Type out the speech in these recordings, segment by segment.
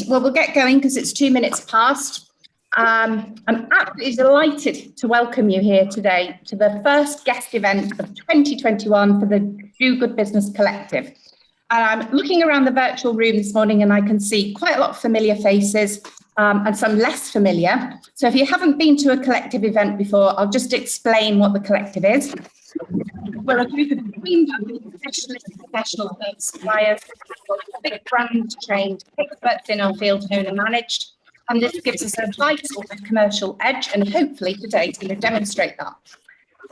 Well, we'll get going because it's 2 minutes past. I'm absolutely delighted to welcome you here today to the first guest event of 2021 for the Do Good Business Collective. And I'm looking around the virtual room this morning and I can see quite a lot of familiar faces and some less familiar. So if you haven't been to a collective event before, I'll just explain what the collective is. We're a group of professional suppliers, big brand trained experts in our field, owner managed. And this gives us a vital commercial edge, and hopefully today is going to demonstrate that.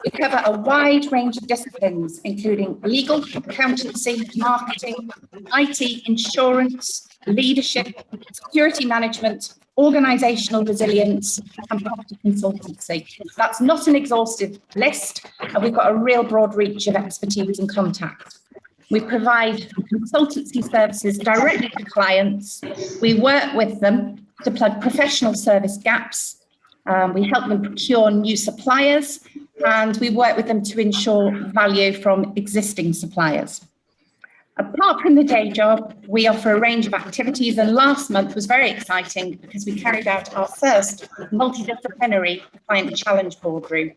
We cover a wide range of disciplines, including legal, accountancy, marketing, IT, insurance, leadership, security management, organisational resilience, and property consultancy. That's not an exhaustive list, and we've got a real broad reach of expertise and contacts. We provide consultancy services directly to clients. We work with them to plug professional service gaps. We help them procure new suppliers, and we work with them to ensure value from existing suppliers. Apart from the day job, we offer a range of activities, and last month was very exciting because we carried out our first multidisciplinary client challenge boardroom.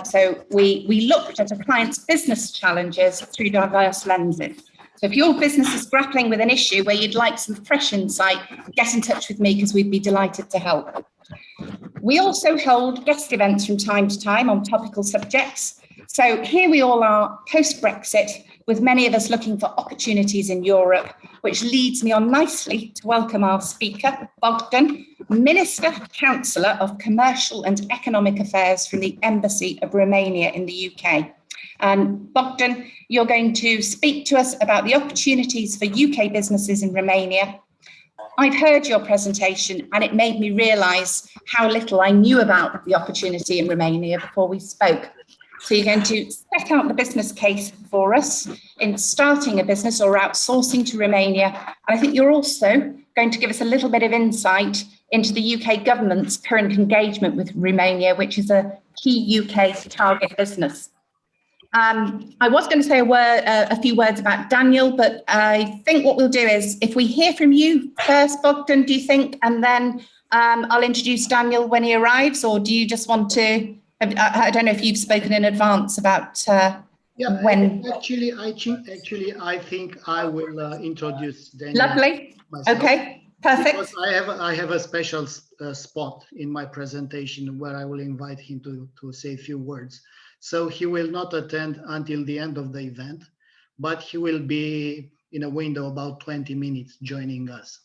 So we looked at a client's business challenges through diverse lenses. So if your business is grappling with an issue where you'd like some fresh insight, get in touch with me because we'd be delighted to help. We also hold guest events from time to time on topical subjects. So here we all are post-Brexit, with many of us looking for opportunities in Europe, which leads me on nicely to welcome our speaker, Bogdan, Minister Counsellor of Commercial and Economic Affairs from the Embassy of Romania in the UK. And Bogdan, you're going to speak to us about the opportunities for UK businesses in Romania. I've heard your presentation and it made me realise how little I knew about the opportunity in Romania before we spoke. So you're going to set out the business case for us in starting a business or outsourcing to Romania. And I think you're also going to give us a little bit of insight into the UK government's current engagement with Romania, which is a key UK target business. I was going to say a few words about Daniel, but I think what we'll do is if we hear from you first, Bogdan, do you think, and then I'll introduce Daniel when he arrives, or do you just want to? I don't know if you've spoken in advance about when. Actually, I think I will introduce Daniel. Lovely. Myself. Okay. Perfect. Because I have a special spot in my presentation where I will invite him to say a few words. So he will not attend until the end of the event, but he will be in a window about 20 minutes joining us.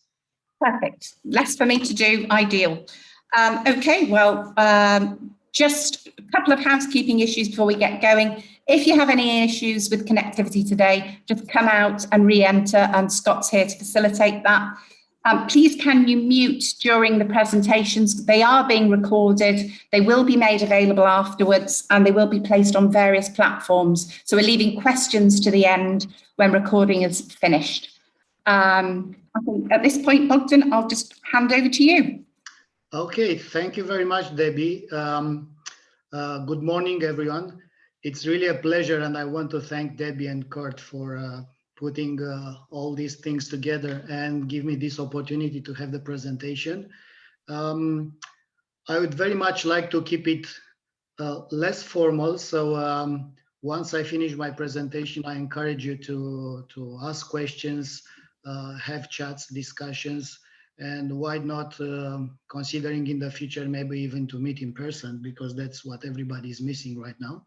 Perfect. Less for me to do, ideal. Okay, well, just a couple of housekeeping issues before we get going. If you have any issues with connectivity today, just come out and re-enter, and Scott's here to facilitate that. Please can you mute during the presentations? They are being recorded, they will be made available afterwards, and they will be placed on various platforms. So we're leaving questions to the end when recording is finished. I think at this point, Bogdan, I'll just hand over to you. Okay, thank you very much, Debbie. Good morning, everyone. It's really a pleasure, and I want to thank Debbie and Kurt for putting all these things together and give me this opportunity to have the presentation. I would very much like to keep it less formal. So once I finish my presentation, I encourage you to ask questions, have chats, discussions, and why not considering in the future maybe even to meet in person, because that's what everybody is missing right now.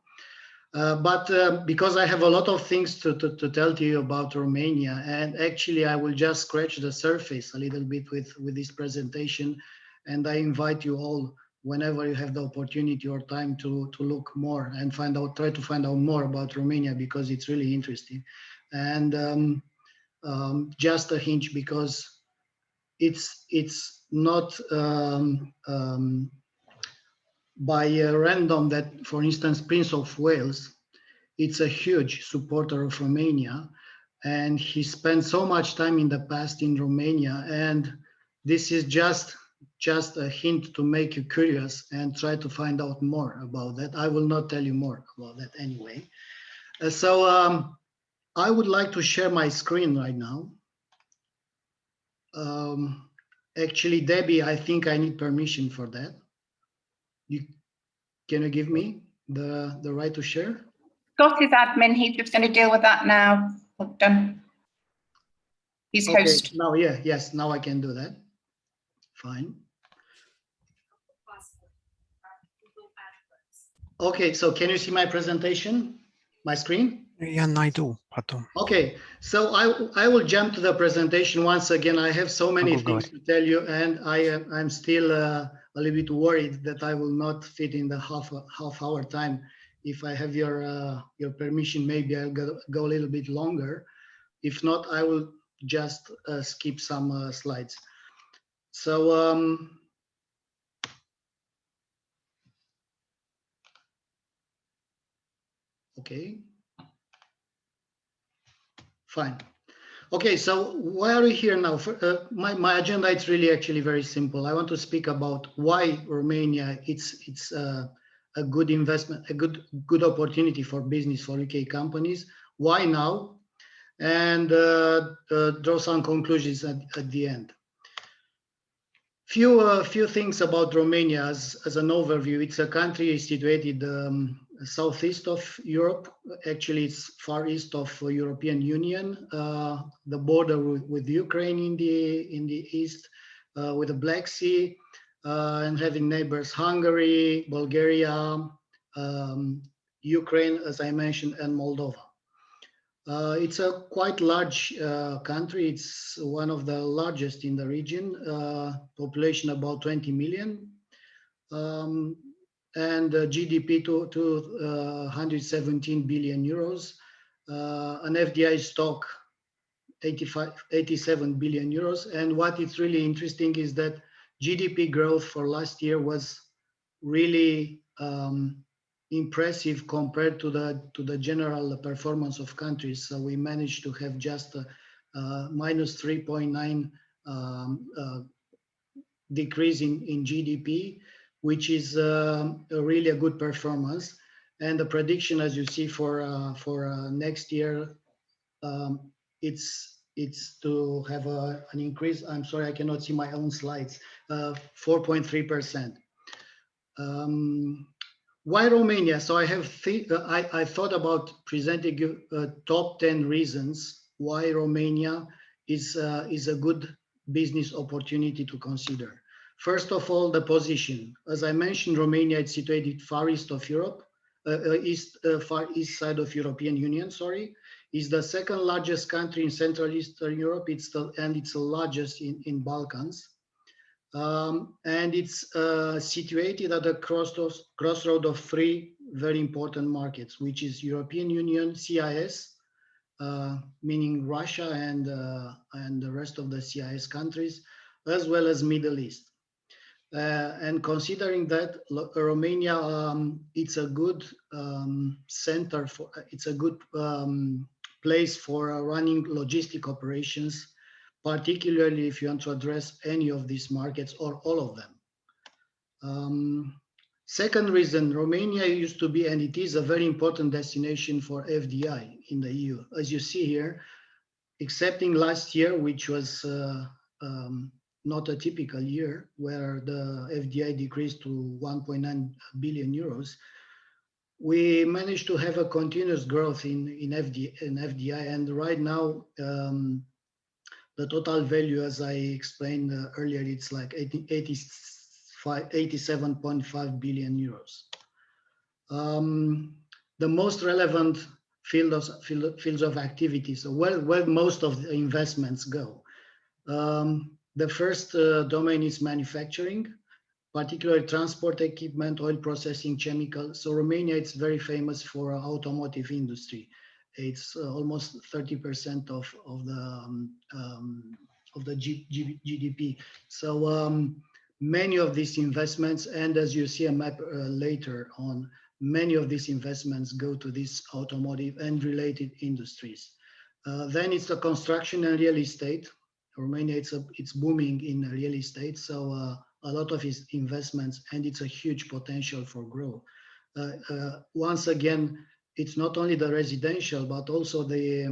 But because I have a lot of things to tell to you about Romania, and actually I will just scratch the surface a little bit with this presentation, and I invite you all, whenever you have the opportunity or time, to look more and try to find out more about Romania, because it's really interesting. And just a hint, because it's not by random that, for instance, Prince of Wales, it's a huge supporter of Romania, and he spent so much time in the past in Romania, and this is just a hint to make you curious and try to find out more about that. I will not tell you more about that anyway. So I would like to share my screen right now. Actually, Debbie, I think I need permission for that. Can you give me the right to share? Scott is admin. He's just going to deal with that now. Done. He's Okay, host. now, yes, now I can do that. Fine. Okay, so can you see my presentation, my screen? Yeah, I do, but Okay, so I will jump to the presentation once again. I have so many things to tell you, and I'm still a little bit worried that I will not fit in the half hour time. If I have your permission, maybe I'll go a little bit longer. If not, I will just skip some slides. So okay, fine. Okay, so why are we here now? My agenda is really actually very simple. I want to speak about why Romania it's a good investment, a good opportunity for business for UK companies. Why now? And draw some conclusions at the end. Few things about Romania as an overview. It's a country situated southeast of Europe. Actually, it's far east of European Union. The border with Ukraine in the east, with the Black Sea, and having neighbors Hungary, Bulgaria, Ukraine, as I mentioned, and Moldova. It's a quite large country. It's one of the largest in the region, population about 20 million, and GDP to 117 billion euros, an FDI stock 87 billion euros. And what is really interesting is that GDP growth for last year was really impressive compared to the general performance of countries. So we managed to have just a minus 3.9 decrease in GDP, which is really a good performance. And the prediction, as you see, for next year, it's to have an increase. I'm sorry, I cannot see my own slides. 4.3%. Why Romania? So I have I thought about presenting you top 10 reasons why Romania is a good business opportunity to consider. First of all, the position. As I mentioned, Romania is situated far east of Europe, far east side of European Union. Sorry, is the second largest country in Central Eastern Europe. It's the largest in Balkans. And it's situated at the crossroad of three very important markets, which is European Union, CIS, meaning Russia and the rest of the CIS countries, as well as Middle East. And considering that Romania, it's a good center for, it's a good place for running logistic operations, particularly if you want to address any of these markets or all of them. Second reason, Romania used to be, and it is a very important destination for FDI in the EU. As you see here, excepting last year, which was not a typical year, where the FDI decreased to 1.9 billion euros, we managed to have a continuous growth in FDI, and right now, the total value, as I explained earlier, it's like 87.5 billion euros. The most relevant fields of activity, so where most of the investments go. The first domain is manufacturing, particularly transport equipment, oil processing, chemicals. So Romania, it's very famous for automotive industry. It's almost 30% of the GDP. So many of these investments, and as you see a map later on, many of these investments go to these automotive and related industries. Then it's the construction and real estate. Romania, it's booming in real estate. So a lot of its investments, and it's a huge potential for growth. Once again, it's not only the residential, but also the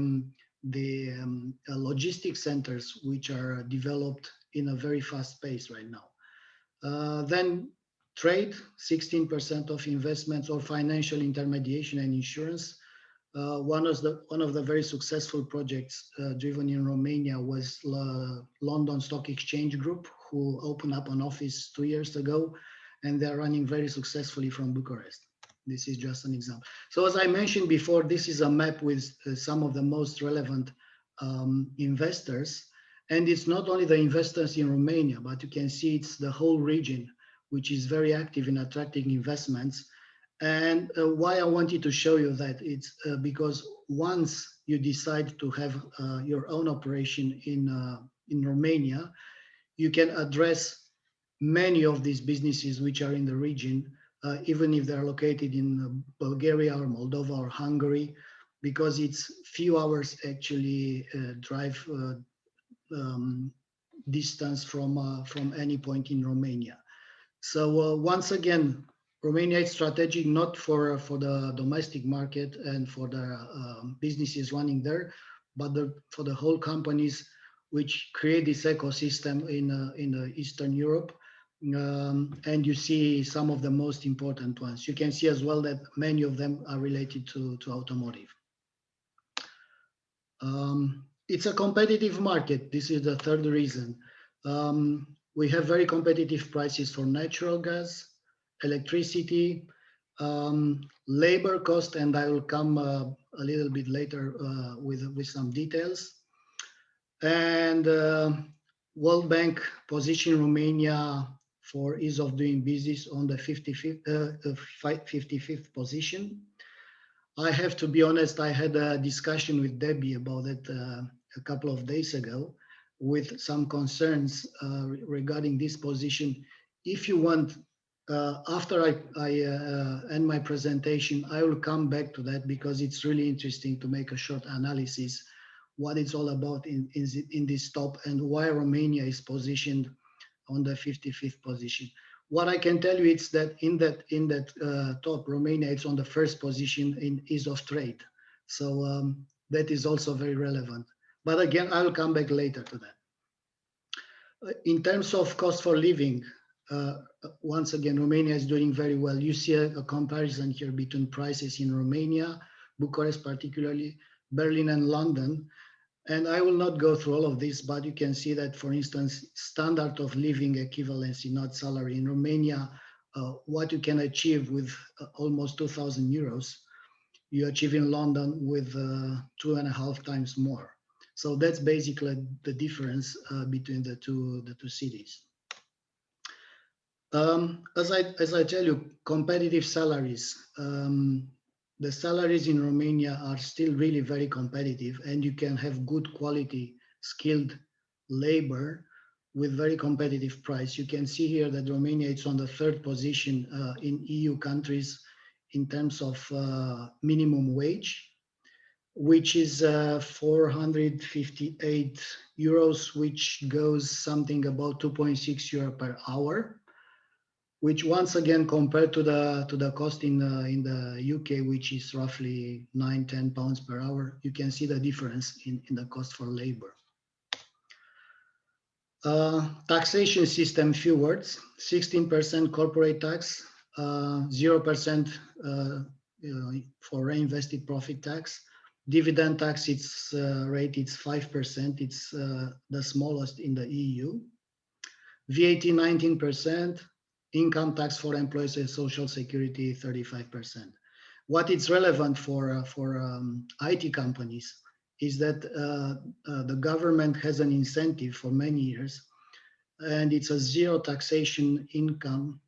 logistic centers which are developed in a very fast pace right now. Then trade, 16% of investments or financial intermediation and insurance. One of the very successful projects driven in Romania was London Stock Exchange Group, who opened up an office 2 years ago, and they're running very successfully from Bucharest. This is just an example. So as I mentioned before, this is a map with some of the most relevant investors. And it's not only the investors in Romania, but you can see it's the whole region, which is very active in attracting investments. And why I wanted to show you that, it's because once you decide to have your own operation in Romania, you can address many of these businesses which are in the region, even if they're located in Bulgaria or Moldova or Hungary, because it's few hours actually drive distance from any point in Romania. So once again, Romania is strategic not for the domestic market and for the businesses running there, but for the whole companies which create this ecosystem in Eastern Europe. And you see some of the most important ones. You can see as well that many of them are related to automotive. It's a competitive market. This is the third reason. We have very competitive prices for natural gas, electricity, labor cost, and I will come a little bit later with some details. And World Bank position Romania for ease of doing business on the 55th position. I have to be honest, I had a discussion with Debbie about it a couple of days ago with some concerns regarding this position. If you want, after I end my presentation, I will come back to that because it's really interesting to make a short analysis what it's all about in this top and why Romania is positioned on the 55th position. What I can tell you is that in that top, Romania is on the first position in ease of trade. So that is also very relevant. But again, I will come back later to that. In terms of cost for living, once again, Romania is doing very well. You see a comparison here between prices in Romania, Bucharest particularly, Berlin and London. And I will not go through all of this, but you can see that, for instance, standard of living equivalency, not salary. In Romania, what you can achieve with almost 2,000 euros, you achieve in London with 2.5 times more. So that's basically the difference between the two cities. As I tell you, competitive salaries. The salaries in Romania are still really very competitive, and you can have good quality, skilled labor with very competitive price. You can see here that Romania is on the third position in EU countries in terms of minimum wage, which is 458 euros, which goes something about 2.6 euro per hour, which once again compared to the cost in the UK, which is roughly 9-10 pounds per hour, you can see the difference in the cost for labor. Taxation system, few words: 16% corporate tax, 0% for reinvested profit tax. Dividend tax, its rate is 5%. It's the smallest in the EU. VAT 19%. Income tax for employees and social security 35%. What is relevant for IT companies is that the government has an incentive for many years, and it's a zero taxation income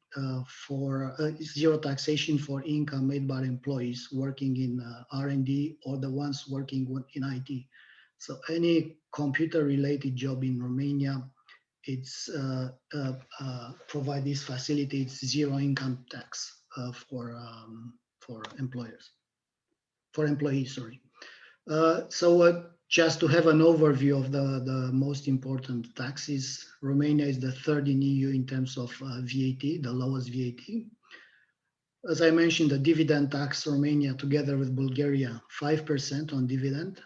zero taxation for income made by employees working in R&D or the ones working in IT. So any computer-related job in Romania, it's provide this facility. It's zero income tax for employees. Sorry. So just to have an overview of the most important taxes, Romania is the third in EU in terms of VAT, the lowest VAT. As I mentioned, the dividend tax, Romania together with Bulgaria, 5% on dividend.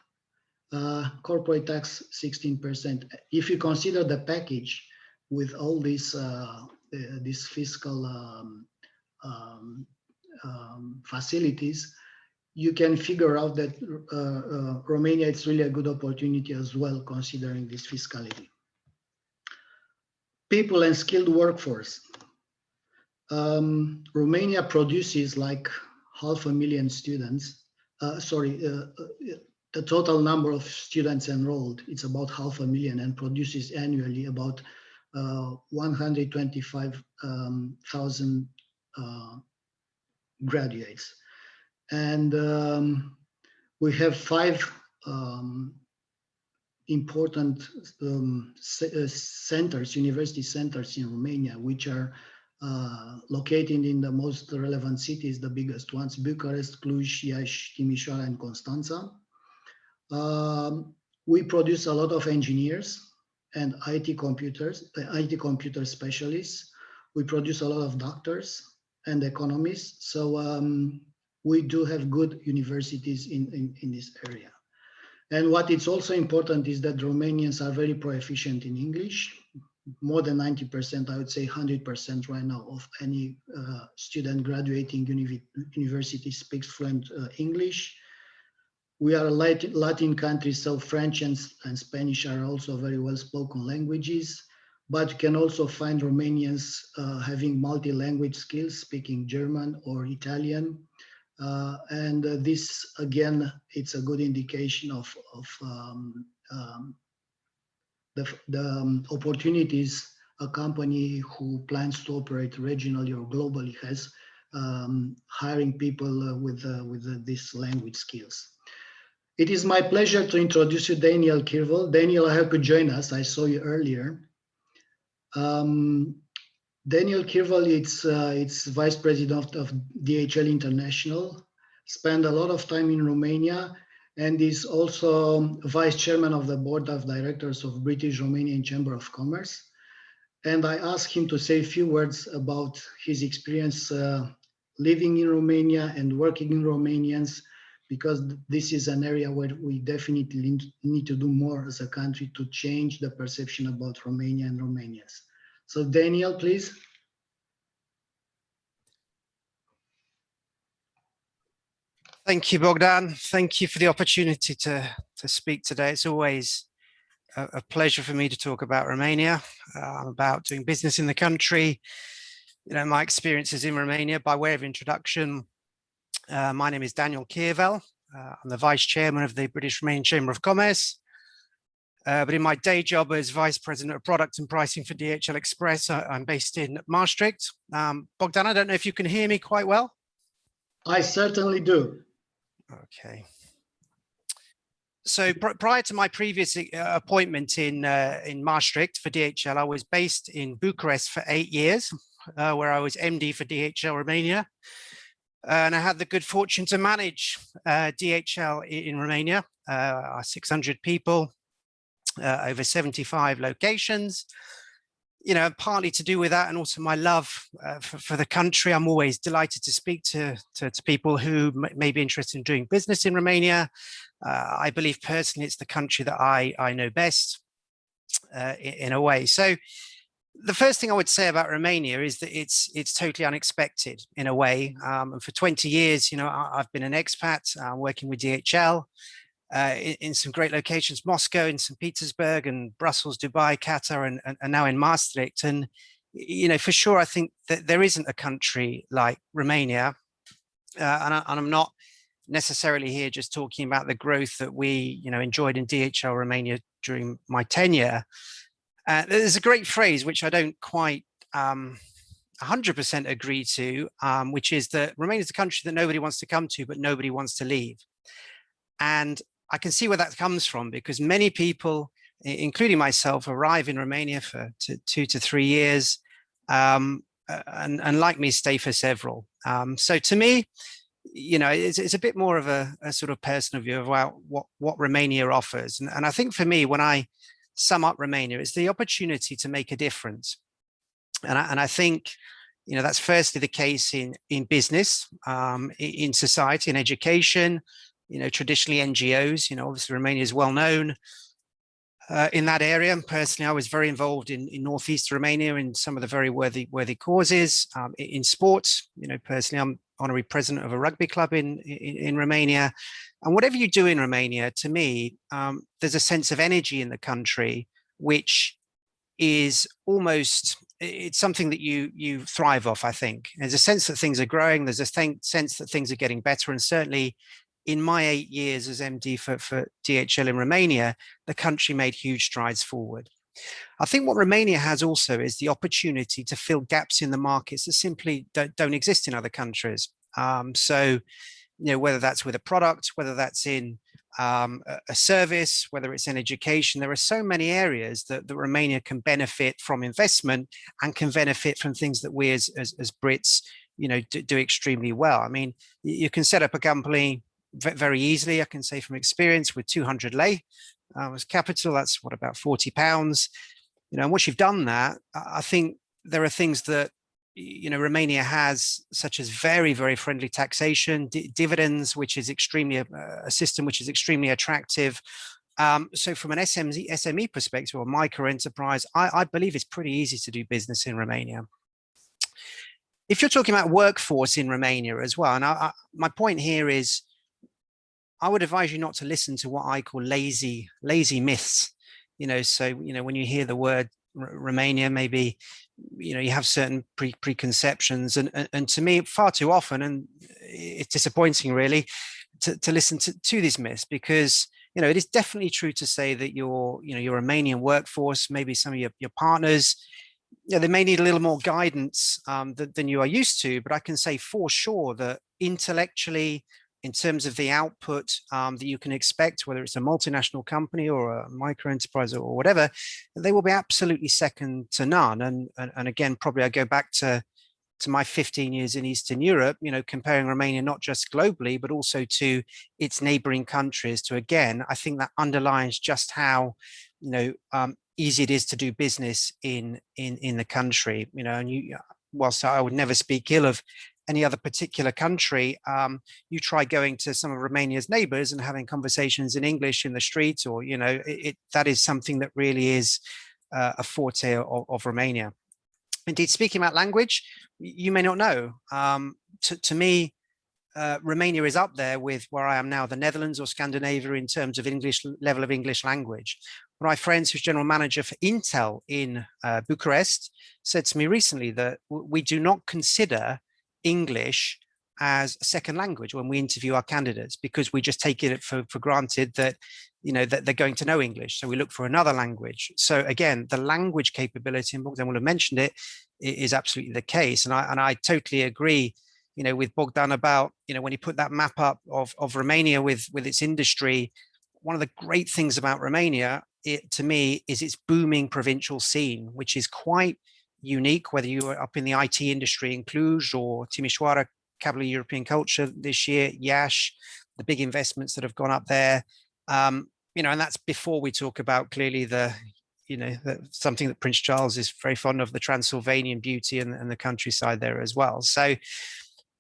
Corporate tax 16%. If you consider the package, with all these fiscal facilities, you can figure out that Romania is really a good opportunity as well, considering this fiscality. People and skilled workforce. Romania produces like 500,000 students. The total number of students enrolled, it's about 500,000 and produces annually about 125,000 graduates. And we have 5 important centers, university centers in Romania, which are located in the most relevant cities, the biggest ones: Bucharest, Cluj, Iași, Timișoara, and Constanța. We produce a lot of engineers and IT computer specialists. We produce a lot of doctors and economists. So we do have good universities in this area. And what is also important is that Romanians are very proficient in English. More than 90%, I would say 100% right now, of any student graduating university speaks fluent English. We are a Latin country, so French and Spanish are also very well spoken languages, but you can also find Romanians having multi-language skills, speaking German or Italian. And this, again, it's a good indication of the opportunities a company who plans to operate regionally or globally has, hiring people with these language skills. It is my pleasure to introduce you Daniel Cavell. Daniel, I hope you join us. I saw you earlier. Daniel Cavell, it's Vice President of DHL International, spent a lot of time in Romania, and is also Vice Chairman of the Board of Directors of British Romanian Chamber of Commerce. And I asked him to say a few words about his experience living in Romania and working in Romanians, because this is an area where we definitely need to do more as a country to change the perception about Romania and Romanians. So Daniel, please. Thank you, Bogdan. Thank you for the opportunity to speak today. It's always a pleasure for me to talk about Romania, about doing business in the country, my experiences in Romania. By way of introduction, my name is Daniel Cavell. I'm the Vice Chairman of the British Romanian Chamber of Commerce. But in my day job as Vice President of Product and Pricing for DHL Express, I'm based in Maastricht. Bogdan, I don't know if you can hear me quite well. I certainly do. Okay. So prior to my previous appointment in Maastricht for DHL, I was based in Bucharest for 8 years, where I was MD for DHL Romania. And I had the good fortune to manage DHL in Romania, 600 people, over 75 locations. Partly to do with that, and also my love for the country. I'm always delighted to speak to people who may be interested in doing business in Romania. I believe personally it's the country that I know best in a way. So the first thing I would say about Romania is that it's totally unexpected in a way. And for 20 years, I've been an expat working with DHL in some great locations: Moscow, in St. Petersburg, and Brussels, Dubai, Qatar, and now in Maastricht. And for sure, I think that there isn't a country like Romania. And I'm not necessarily here just talking about the growth that we enjoyed in DHL Romania during my tenure. There's a great phrase which I don't quite 100% agree to, which is that Romania is a country that nobody wants to come to, but nobody wants to leave. And I can see where that comes from, because many people, including myself, arrive in Romania for 2 to 3 years, and like me, stay for several. So to me, it's a bit more of a sort of personal view of what Romania offers. And I think for me, when I sum up Romania, it's the opportunity to make a difference. And I think, that's firstly the case in business, in society, in education, traditionally NGOs, obviously Romania is well known. in that area. Personally, I was very involved in northeast Romania in some of the very worthy causes in sports. You know, personally, I'm honorary president of a rugby club in Romania. And whatever you do in Romania, to me, there's a sense of energy in the country, which is almost, it's something that you thrive off, I think. There's a sense that things are growing. There's a sense that things are getting better. And certainly in my 8 years as MD for DHL in Romania, the country made huge strides forward. I think what Romania has also is the opportunity to fill gaps in the markets that simply don't exist in other countries. So, you know, whether that's with a product, whether that's in a service, whether it's in education, there are so many areas that Romania can benefit from investment and can benefit from things that we as Brits, you know, do extremely well. I mean, you can set up a company very easily. I can say from experience with 200 lei as capital, that's what, about £40. You know, and once you've done that, I think there are things that, you know, Romania has, such as very friendly taxation, dividends, which is extremely a system which is extremely attractive. So from an SME perspective or micro enterprise, I believe it's pretty easy to do business in Romania. If you're talking about workforce in Romania as well, and my point here is, I would advise you not to listen to what I call lazy myths. You know, so, you know, when you hear the word Romania, maybe, you know, you have certain preconceptions, and to me, far too often, and it's disappointing really, to listen to these myths, because, you know, it is definitely true to say that your Romanian workforce, maybe some of your partners, you know, they may need a little more guidance than you are used to, but I can say for sure that intellectually, in terms of the output that you can expect, whether it's a multinational company or a micro enterprise or whatever, they will be absolutely second to none. And again, probably I go back to my 15 years in Eastern Europe, you know, comparing Romania not just globally, but also to its neighboring countries. To, again, I think that underlines just how, you know, easy it is to do business in the country. You know, and whilst I would never speak ill of any other particular country, you try going to some of Romania's neighbors and having conversations in English in the streets, or, you know, that is something that really is a forte of Romania. Indeed, speaking about language, you may not know, to me, Romania is up there with where I am now, the Netherlands or Scandinavia, in terms of level of English language. One of my friends who's general manager for Intel in Bucharest said to me recently that we do not consider English as a second language when we interview our candidates, because we just take it for granted that, you know, that they're going to know English. So we look for another language. So again, the language capability, and Bogdan will have mentioned it, is absolutely the case. And I totally agree, you know, with Bogdan about, you know, when he put that map up of Romania with its industry, one of the great things about Romania, to me, is its booming provincial scene, which is quite unique, whether you are up in the IT industry in Cluj or Timișoara, capital of European culture this year, Iași, the big investments that have gone up there. You know, and that's before we talk about clearly something that Prince Charles is very fond of, the Transylvanian beauty and the countryside there as well. So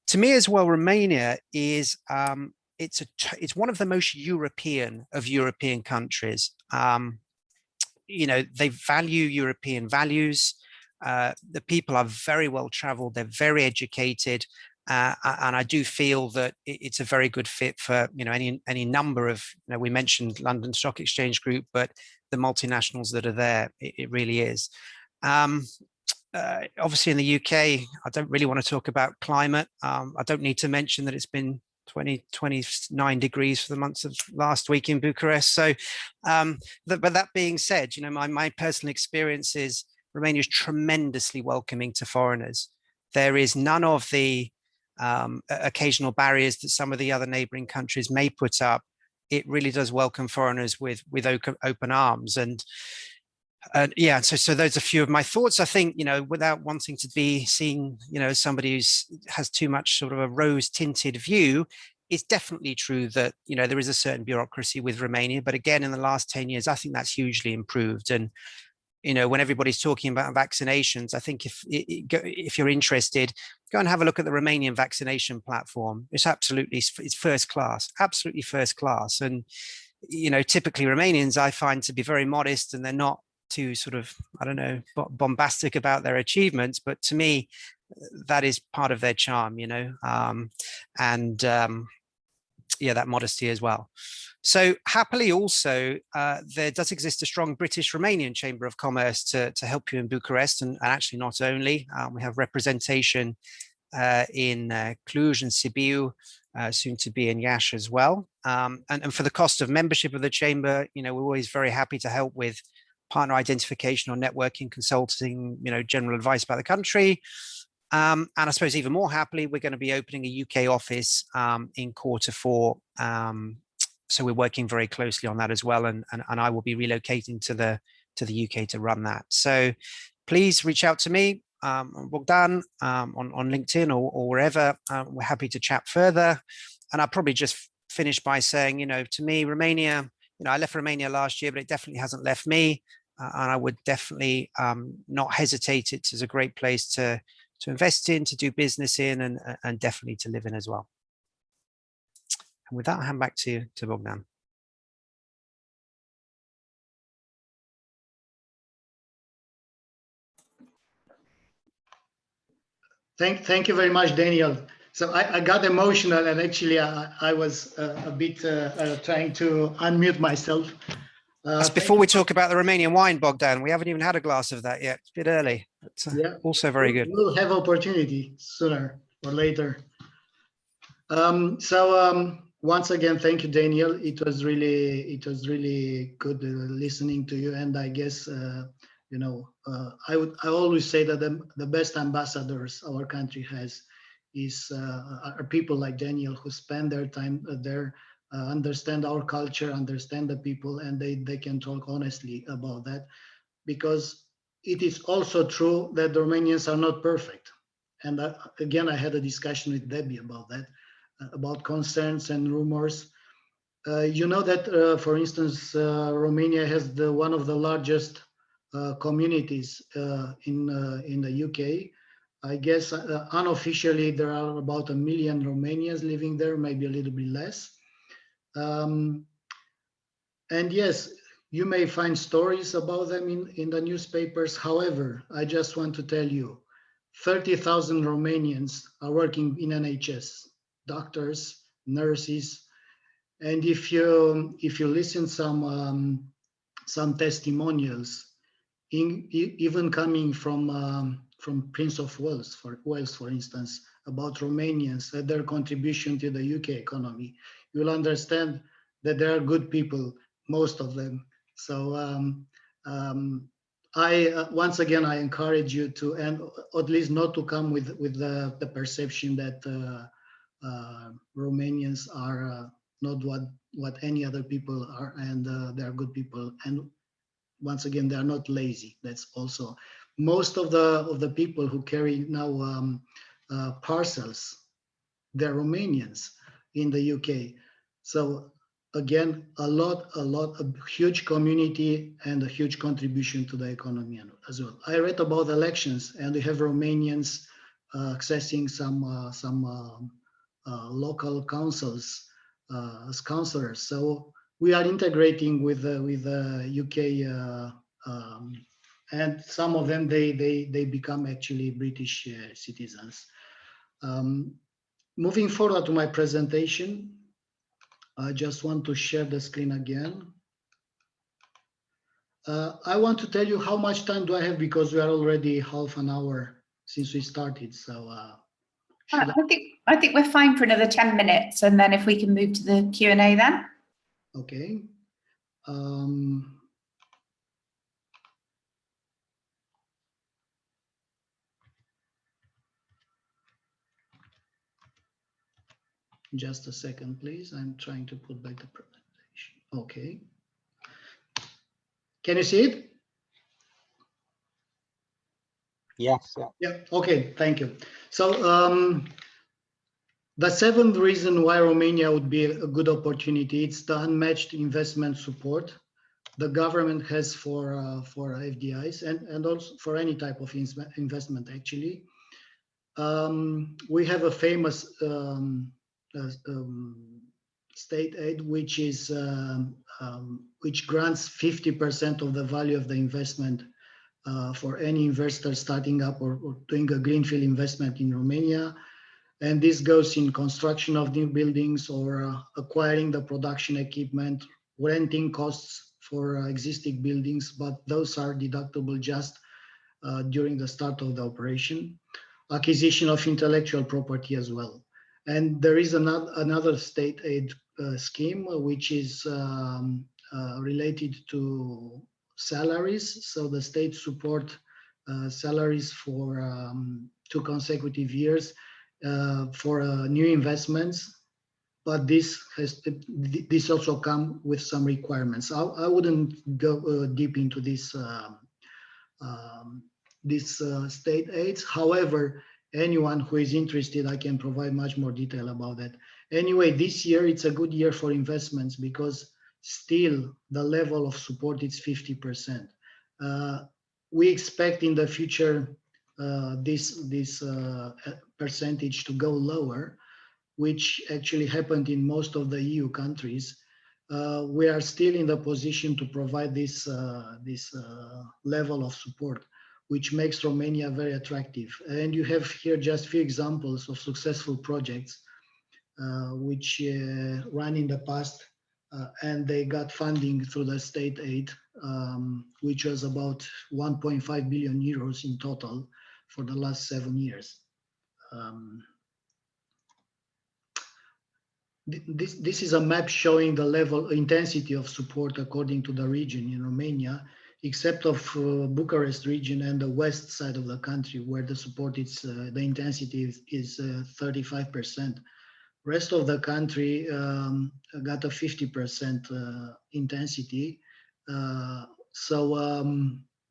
to me as well, Romania is, it's one of the most European of European countries. You know, they value European values. The people are very well traveled, they're very educated, and I do feel that it's a very good fit for, you know, any number of, you know, we mentioned London Stock Exchange Group, but the multinationals that are there, it really is. Obviously in the UK, I don't really want to talk about climate. I don't need to mention that it's been 29 degrees for the months of last week in Bucharest. So, but that being said, you know, my personal experience is Romania is tremendously welcoming to foreigners. There is none of the occasional barriers that some of the other neighboring countries may put up. It really does welcome foreigners with open arms. And yeah, so those are a few of my thoughts. I think, you know, without wanting to be seen, you know, as somebody who has too much sort of a rose-tinted view, it's definitely true that, you know, there is a certain bureaucracy with Romania. But again, in the last 10 years, I think that's hugely improved. And, you know, when everybody's talking about vaccinations, I think if you're interested, go and have a look at the Romanian vaccination platform. It's absolutely, it's first class, absolutely first class. And, you know, typically Romanians I find to be very modest, and they're not too sort of, I don't know, bombastic about their achievements. But to me, that is part of their charm, you know, yeah, that modesty as well. So happily also, there does exist a strong British-Romanian Chamber of Commerce to help you in Bucharest, and actually not only, we have representation in Cluj and Sibiu, soon to be in Iași as well. And for the cost of membership of the Chamber, you know, we're always very happy to help with partner identification or networking, consulting, you know, general advice about the country. And I suppose even more happily, we're going to be opening a UK office in Q4. So we're working very closely on that as well. And I will be relocating to the UK to run that. So please reach out to me, Bogdan, on LinkedIn or wherever. We're happy to chat further. And I'll probably just finish by saying, you know, to me, Romania, you know, I left Romania last year, but it definitely hasn't left me. And I would definitely not hesitate. It is a great place to invest in, to do business in, and definitely to live in as well. And with that, I'll hand back to Bogdan. Thank you very much, Daniel. So I got emotional, and actually I was a bit trying to unmute myself. That's before we talk about the Romanian wine, Bogdan. We haven't even had a glass of that yet. It's a bit early, but yeah, also very good. We'll have opportunity sooner or later. Once again, thank you, Daniel. It was really good listening to you, and I guess you know, I always say that the best ambassadors our country has are people like Daniel, who spend their time there, understand our culture, understand the people, and they can talk honestly about that, because it is also true that the Romanians are not perfect. And again, I had a discussion with Debbie about that, about concerns and rumors. You know that, for instance, Romania has one of the largest communities in the UK. I guess unofficially there are about 1 million Romanians living there, maybe a little bit less. And yes, you may find stories about them in the newspapers. However, I just want to tell you, 30,000 Romanians are working in NHS, doctors, nurses. And if you listen some testimonials, even coming from Prince of Wales, for instance, about Romanians and their contribution to the UK economy, you'll understand that there are good people, most of them. So once again, I encourage you to, and at least not to come with the perception that Romanians are not what any other people are, and they are good people. And once again, they are not lazy. That's also most of the people who carry now parcels, they're Romanians in the UK. So again, a huge community and a huge contribution to the economy as well. I read about elections, and we have Romanians accessing some local councils as councillors. So we are integrating with the UK, and some of them they become actually British citizens. Moving forward to my presentation, I just want to share the screen again. I want to tell you how much time do I have, because we are already half an hour since we started. So I think we're fine for another 10 minutes, and then if we can move to the Q&A then. Okay. Just a second, please. I'm trying to put back the presentation. Okay. Can you see it? Yes. Yeah. Yeah. Okay. Thank you. So the seventh reason why Romania would be a good opportunity, it's the unmatched investment support the government has for FDIs and also for any type of investment, actually. We have a famous state aid, which is which grants 50% of the value of the investment for any investor starting up or doing a greenfield investment in Romania. And this goes in construction of new buildings or acquiring the production equipment, renting costs for existing buildings, but those are deductible just during the start of the operation. Acquisition of intellectual property as well. And there is another state aid scheme, which is related to salaries. So the state support salaries for 2 consecutive years for new investments, but this also come with some requirements. I wouldn't go deep into this state aids. However, anyone who is interested, I can provide much more detail about that. Anyway, this year it's a good year for investments because still the level of support is 50%. We expect in the future this percentage to go lower, which actually happened in most of the EU countries. We are still in the position to provide this level of support, which makes Romania very attractive. And you have here just few examples of successful projects which ran in the past and they got funding through the state aid, which was about 1.5 billion euros in total for the last 7 years. This is a map showing the level intensity of support according to the region in Romania, except of Bucharest region and the west side of the country, where the support is the intensity is 35%. Rest of the country got a 50% intensity.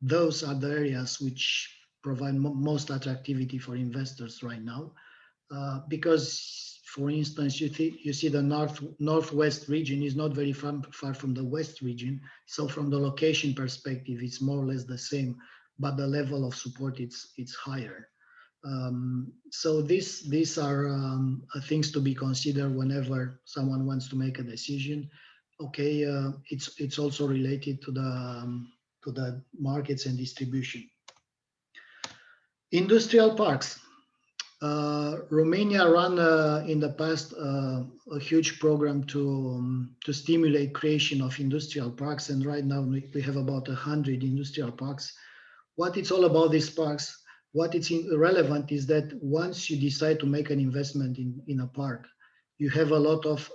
Those are the areas which provide most attractivity for investors right now, because, for instance, you see the northwest region is not very far from the west region. So from the location perspective, it's more or less the same, but the level of support it's higher. So these are things to be considered whenever someone wants to make a decision. Okay, it's also related to the markets and distribution. Industrial parks. Romania ran in the past a huge program to stimulate creation of industrial parks, and right now we have about 100 industrial parks. What it's all about, these parks, what it's relevant is that once you decide to make an investment in a park, you have a lot of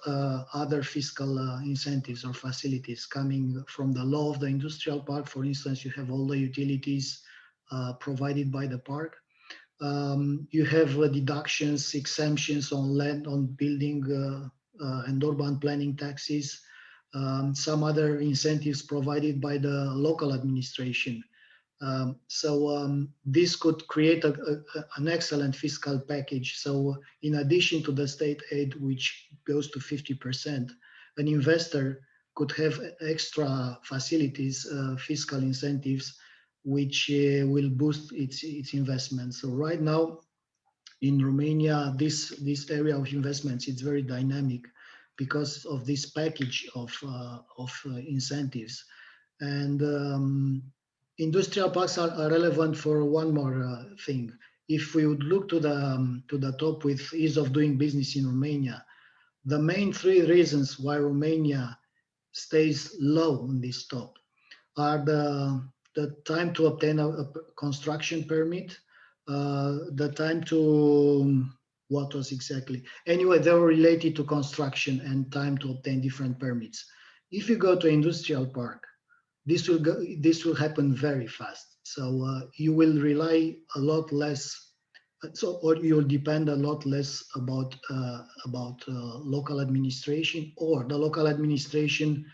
other fiscal incentives or facilities coming from the law of the industrial park. For instance, you have all the utilities provided by the park. You have deductions, exemptions on land, on building and urban planning taxes, some other incentives provided by the local administration. This could create an excellent fiscal package. So in addition to the state aid, which goes to 50%, an investor could have extra facilities, fiscal incentives, which will boost its investment. So right now in Romania, this area of investments, it's very dynamic because of this package of incentives. And industrial parks are relevant for one more thing. If we would look to the top with ease of doing business in Romania, the main 3 reasons why Romania stays low on this top are the time to obtain a construction permit, the time to, what was exactly? Anyway, they were related to construction and time to obtain different permits. If you go to industrial park, this will happen very fast. So you will rely a lot less, or you'll depend a lot less about local administration, or the local administration,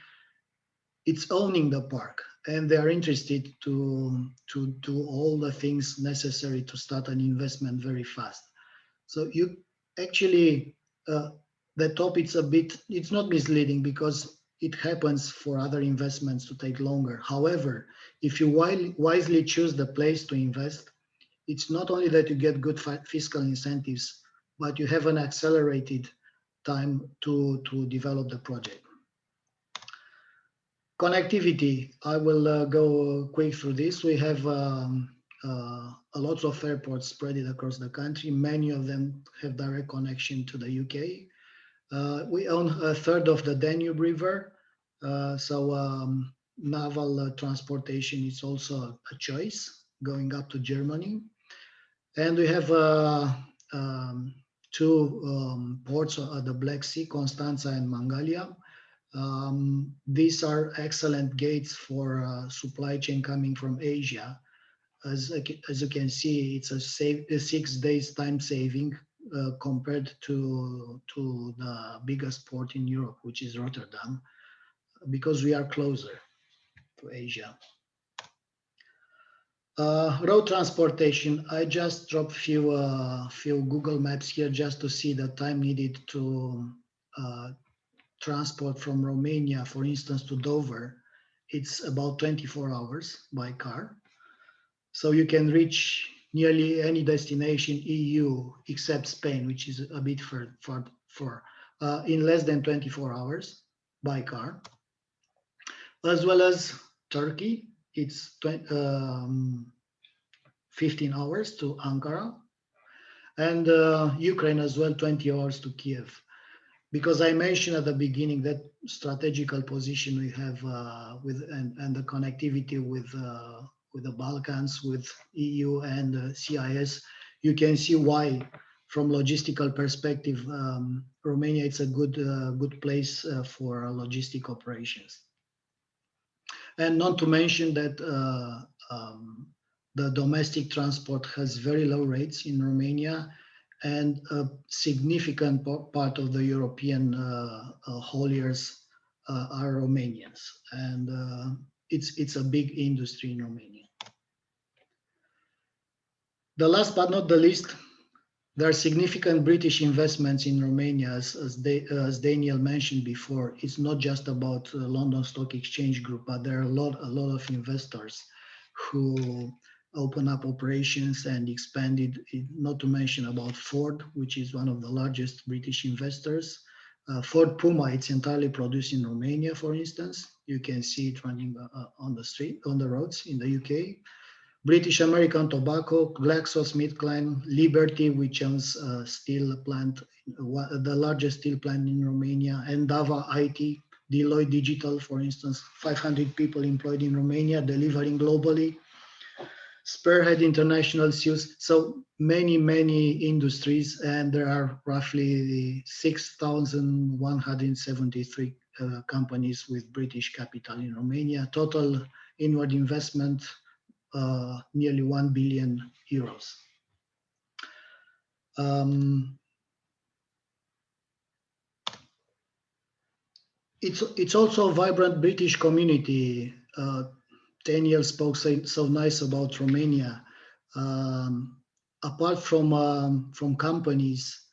it's owning the park, and they are interested to do all the things necessary to start an investment very fast. So you actually, the top, it's not misleading because it happens for other investments to take longer. However, if you wisely choose the place to invest, it's not only that you get good fiscal incentives, but you have an accelerated time to develop the project. Connectivity, I will go quick through this. We have a lot of airports spread across the country. Many of them have direct connection to the UK. We own a third of the Danube River, so naval transportation is also a choice going up to Germany. And we have two ports at the Black Sea, Constanța and Mangalia. These are excellent gates for supply chain coming from Asia. As you can see, it's a 6 days time saving compared to the biggest port in Europe, which is Rotterdam, because we are closer to Asia. Road transportation, I just dropped few Google Maps here just to see the time needed to transport from Romania, for instance, to Dover. It's about 24 hours by car. So you can reach nearly any destination EU except Spain, which is a bit far, in less than 24 hours by car. As well as Turkey, it's 15 hours to Ankara, and Ukraine as well, 20 hours to Kiev. Because I mentioned at the beginning that strategical position we have and the connectivity with the Balkans, with EU and CIS, you can see why, from logistical perspective, Romania is a good place for logistic operations. And not to mention that the domestic transport has very low rates in Romania, and a significant part of the European hauliers are Romanians, and it's a big industry in Romania. The last but not the least, there are significant British investments in Romania, as Daniel mentioned before. It's not just about London Stock Exchange Group, but there are a lot of investors who open up operations and expanded, not to mention about Ford, which is one of the largest British investors. Ford Puma, it's entirely produced in Romania, for instance. You can see it running on the roads in the UK. British American Tobacco, GlaxoSmithKline, Liberty, which owns a steel plant, the largest steel plant in Romania, Endava IT, Deloitte Digital, for instance, 500 people employed in Romania, delivering globally. Spearhead International Suez, so many industries, and there are roughly 6,173 companies with British capital in Romania. Total inward investment, nearly 1 billion euros. It's also a vibrant British community. Daniel spoke so nice about Romania. Apart from companies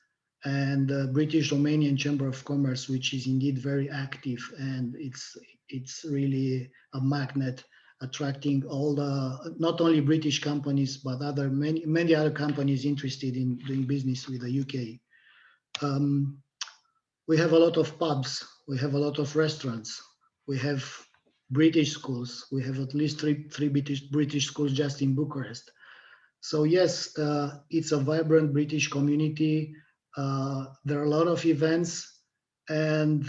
and the British Romanian Chamber of Commerce, which is indeed very active, and it's really a magnet, attracting all the not only British companies but many other companies interested in doing business with the UK. We have a lot of pubs, we have a lot of restaurants, we have British schools. We have at least three British schools just in Bucharest. So yes, it's a vibrant British community. There are a lot of events, and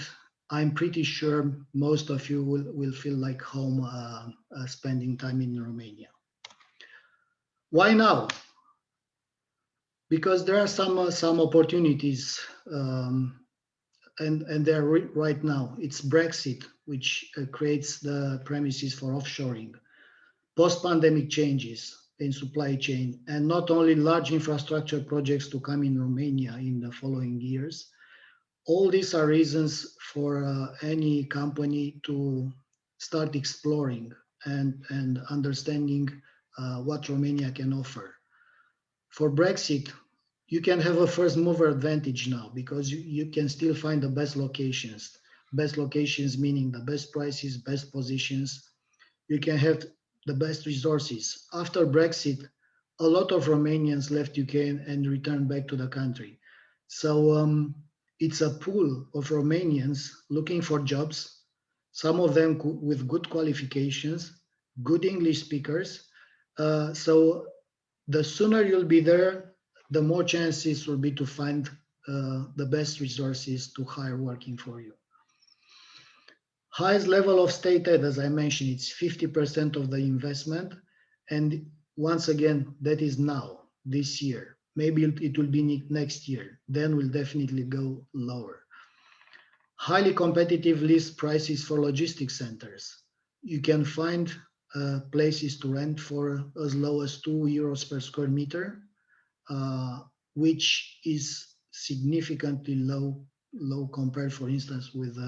I'm pretty sure most of you will feel like home spending time in Romania. Why now? Because there are some opportunities, and they're right now. It's Brexit, which creates the premises for offshoring, post-pandemic changes in supply chain, and not only large infrastructure projects to come in Romania in the following years. All these are reasons for any company to start exploring and understanding what Romania can offer. For Brexit, you can have a first mover advantage now because you can still find the best locations. Best locations meaning the best prices, best positions. You can have the best resources. After Brexit, a lot of Romanians left UK and returned back to the country. So it's a pool of Romanians looking for jobs, some of them with good qualifications, good English speakers. So the sooner you'll be there, the more chances will be to find the best resources to hire working for you. Highest level of state aid, as I mentioned, it's 50% of the investment. And once again, that is now, this year. Maybe it will be next year. Then we'll definitely go lower. Highly competitive list prices for logistics centers. You can find places to rent for as low as €2 per square meter, which is significantly low compared, for instance, with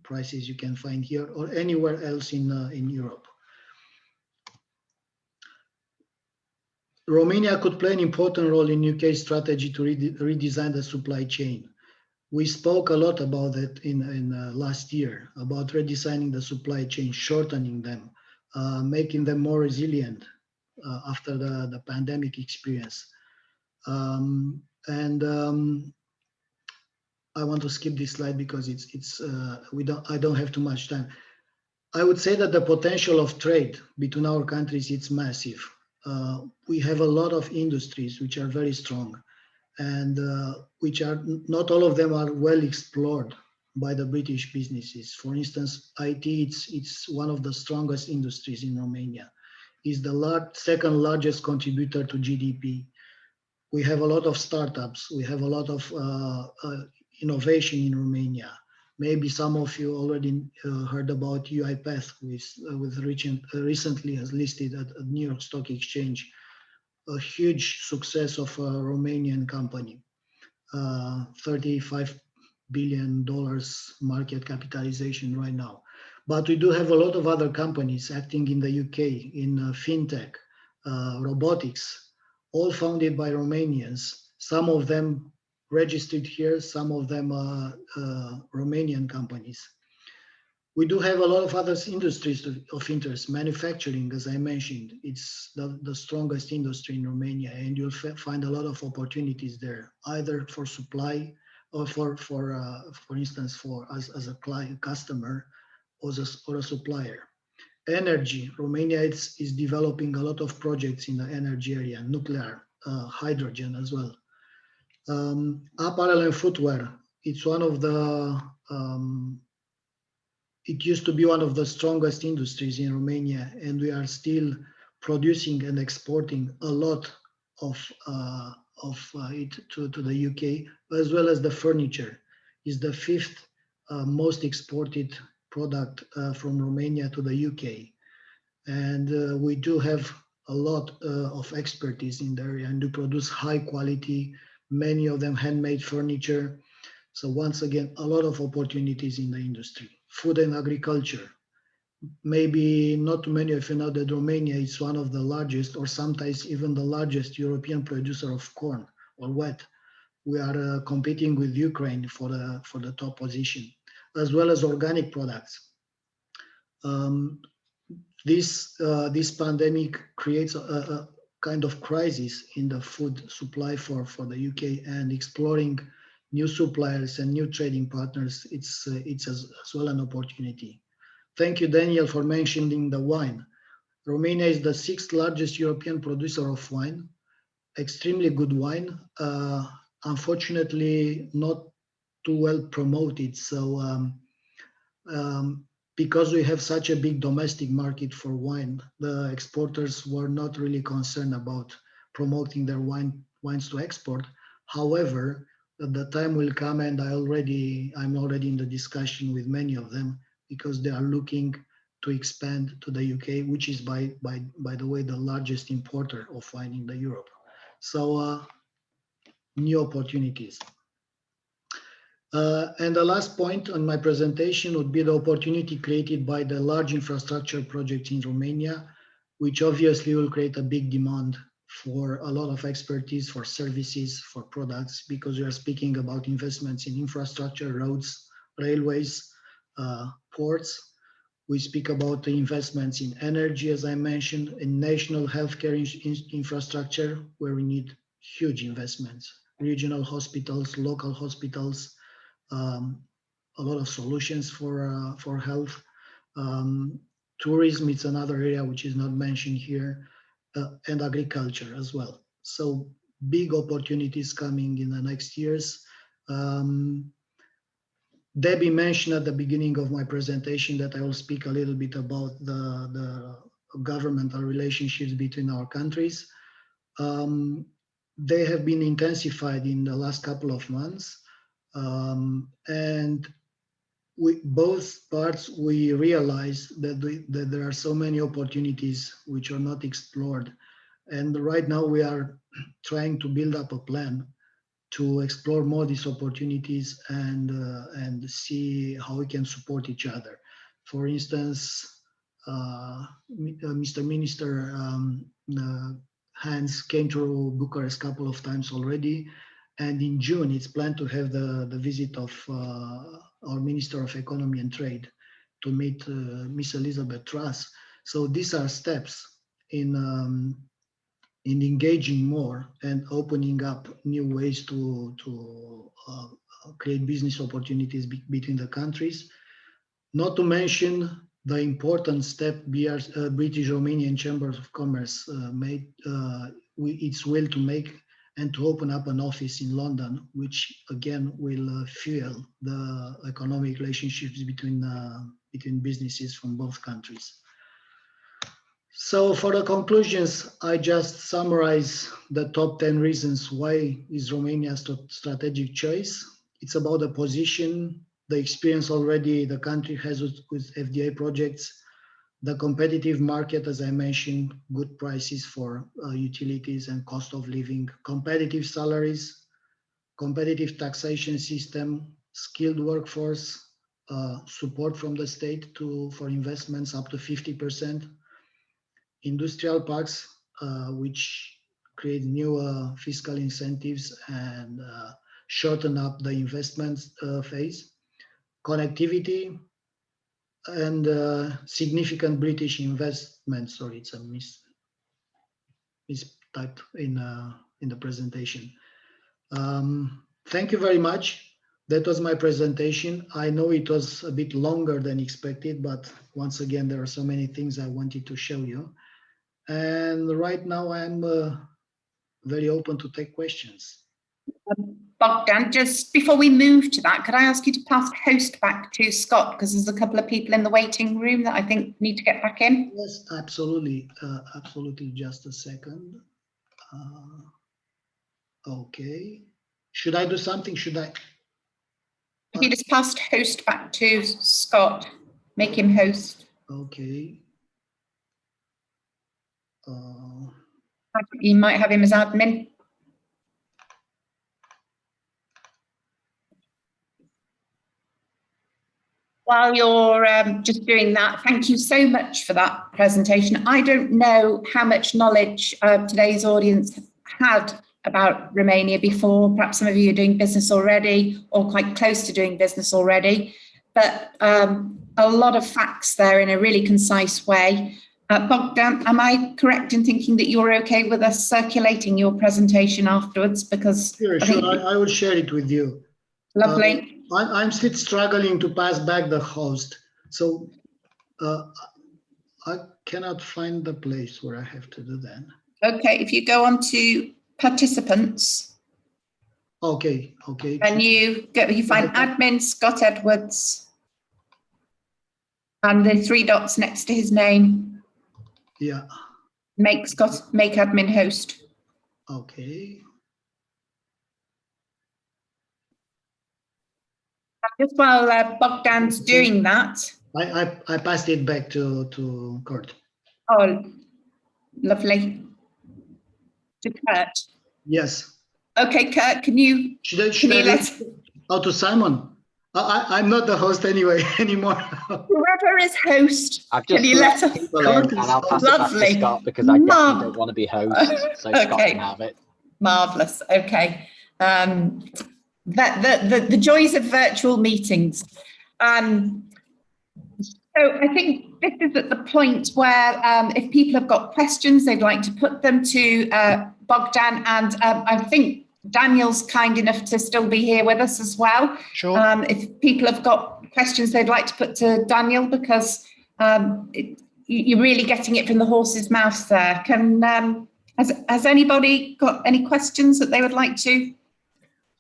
prices you can find here or anywhere else in Europe. Romania could play an important role in UK's strategy to redesign the supply chain. We spoke a lot about that in last year, about redesigning the supply chain, shortening them, making them more resilient after the pandemic experience. I want to skip this slide because I don't have too much time. I would say that the potential of trade between our countries, it's massive. We have a lot of industries which are very strong, and which are not all of them are well explored by the British businesses. For instance, IT, it's one of the strongest industries in Romania. It's the second largest contributor to GDP. We have a lot of startups. We have a lot of innovation in Romania. Maybe some of you already heard about UiPath, with recently has listed at New York Stock Exchange, a huge success of a Romanian company, $35 billion market capitalization right now. But we do have a lot of other companies acting in the UK, in fintech, robotics, all founded by Romanians, some of them registered here, some of them are Romanian companies. We do have a lot of other industries of interest. Manufacturing, as I mentioned, it's the strongest industry in Romania, and you'll find a lot of opportunities there, either for supply or for instance, for us as a client, customer, or a supplier. Energy, Romania is developing a lot of projects in the energy area, nuclear, hydrogen as well. Apparel and footwear, it's one of the it used to be one of the strongest industries in Romania, and we are still producing and exporting a lot of it to the UK, as well as the furniture. Is the fifth most exported product from Romania to the UK. And we do have a lot of expertise in the area, and do produce high quality, many of them handmade furniture. So once again, a lot of opportunities in the industry. Food and agriculture. Maybe not too many of you know that Romania is one of the largest, or sometimes even the largest, European producer of corn or wheat. We are competing with Ukraine for the top position, as well as organic products. This pandemic creates a kind of crisis in the food supply for the UK, and exploring new suppliers and new trading partners, it's as well an opportunity. Thank you, Daniel, for mentioning the wine. Romania is the 6th largest European producer of wine, extremely good wine, unfortunately not too well promoted. So because we have such a big domestic market for wine, the exporters were not really concerned about promoting their wines to export. However, the time will come, and I'm already in the discussion with many of them, because they are looking to expand to the UK, which is by the way the largest importer of wine in the Europe. So new opportunities. And the last point on my presentation would be the opportunity created by the large infrastructure projects in Romania, which obviously will create a big demand for a lot of expertise, for services, for products, because we are speaking about investments in infrastructure, roads, railways, ports. We speak about the investments in energy, as I mentioned, in national healthcare infrastructure, where we need huge investments, regional hospitals, local hospitals, a lot of solutions for health. Tourism, it's another area which is not mentioned here, and agriculture as well. So big opportunities coming in the next years. Debbie mentioned at the beginning of my presentation that I will speak a little bit about the governmental relationships between our countries. They have been intensified in the last couple of months. And both parts, we realize that there are so many opportunities which are not explored. And right now we are trying to build up a plan to explore more these opportunities and see how we can support each other. For instance, Mr. Minister Hans came to Bucharest a couple of times already, and in June it's planned to have the visit of our Minister of Economy and Trade to meet Miss Elizabeth Truss. So these are steps in engaging more and opening up new ways to create business opportunities between the countries. Not to mention the important step British Romanian Chambers of Commerce made its will to make and to open up an office in London, which again will fuel the economic relationships between businesses from both countries. So for the conclusions, I just summarize the top 10 reasons why is Romania a strategic choice. It's about the position, the experience already the country has with FDI projects, the competitive market, as I mentioned, good prices for utilities and cost of living, competitive salaries, competitive taxation system, skilled workforce, support from the state for investments up to 50%, industrial parks, which create new fiscal incentives and shorten up the investment phase, connectivity, and significant British investment. Sorry, it's a mistyped in the presentation. Thank you very much. That was my presentation. I know it was a bit longer than expected, but once again, there are so many things I wanted to show you. And right now I'm very open to take questions. Bogdan, just before we move to that, could I ask you to pass host back to Scott, because there's a couple of people in the waiting room that I think need to get back in? Yes, absolutely. Absolutely. Just a second. Okay. Should I do something? Should I? If you just passed host back to Scott, make him host. Okay. You might have him as admin. While you're just doing that, thank you so much for that presentation. I don't know how much knowledge today's audience had about Romania before. Perhaps some of you are doing business already or quite close to doing business already, but a lot of facts there in a really concise way. Bogdan, am I correct in thinking that you're okay with us circulating your presentation afterwards? Because sure, I will share it with you. Lovely. I'm still struggling to pass back the host, so I cannot find the place where I have to do that. Okay, if you go on to participants. Okay. And you find admin Scott Edwards and the 3 dots next to his name. Yeah. Make admin host. Okay. Just while Bogdan's doing that. I passed it back to Kurt. Oh, lovely. To Kurt. Yes. Okay, Kurt, can you to Simon? I'm not the host anymore. Whoever is host, I've just let people in, and I'll pass it back to Scott because I definitely don't want to be host, so okay. Scott can have it. Marvellous. Okay. The joys of virtual meetings. So I think this is at the point where if people have got questions, they'd like to put them to Bogdan. And I think Daniel's kind enough to still be here with us as well. Sure. If people have got questions they'd like to put to Daniel, because you're really getting it from the horse's mouth there. Has anybody got any questions that they would like to?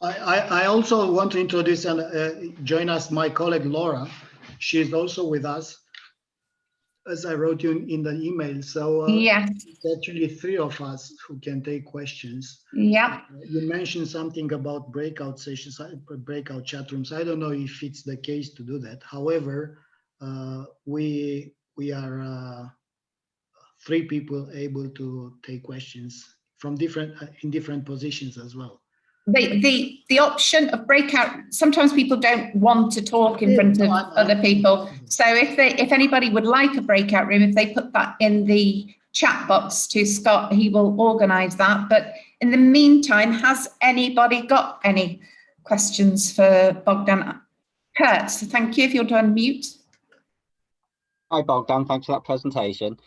I also want to introduce and join us my colleague Laura. She's also with us, as I wrote you in the email. So Yes. it's actually 3 of us who can take questions. Yeah. You mentioned something about breakout sessions, breakout chat rooms. I don't know if it's the case to do that. However, we are 3 people able to take questions from in different positions as well. The option of breakout, sometimes people don't want to talk in front of other people. So if anybody would like a breakout room, if they put that in the chat box to Scott, he will organise that. But in the meantime, has anybody got any questions for Bogdan? Kurt, so thank you if you're to unmute. Hi Bogdan, thanks for that presentation.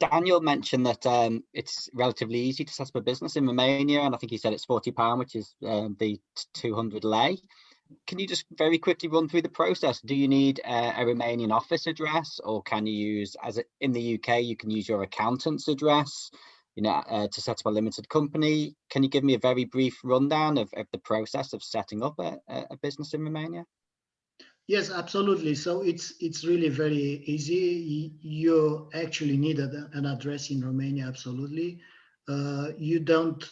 Daniel mentioned that it's relatively easy to set up a business in Romania, and I think he said it's £40, which is the 200 lei. Can you just very quickly run through the process? Do you need a Romanian office address, or can you use, in the UK, you can use your accountant's address, to set up a limited company? Can you give me a very brief rundown of the process of setting up a business in Romania? Yes, absolutely. So it's really very easy. You actually need an address in Romania, absolutely. You don't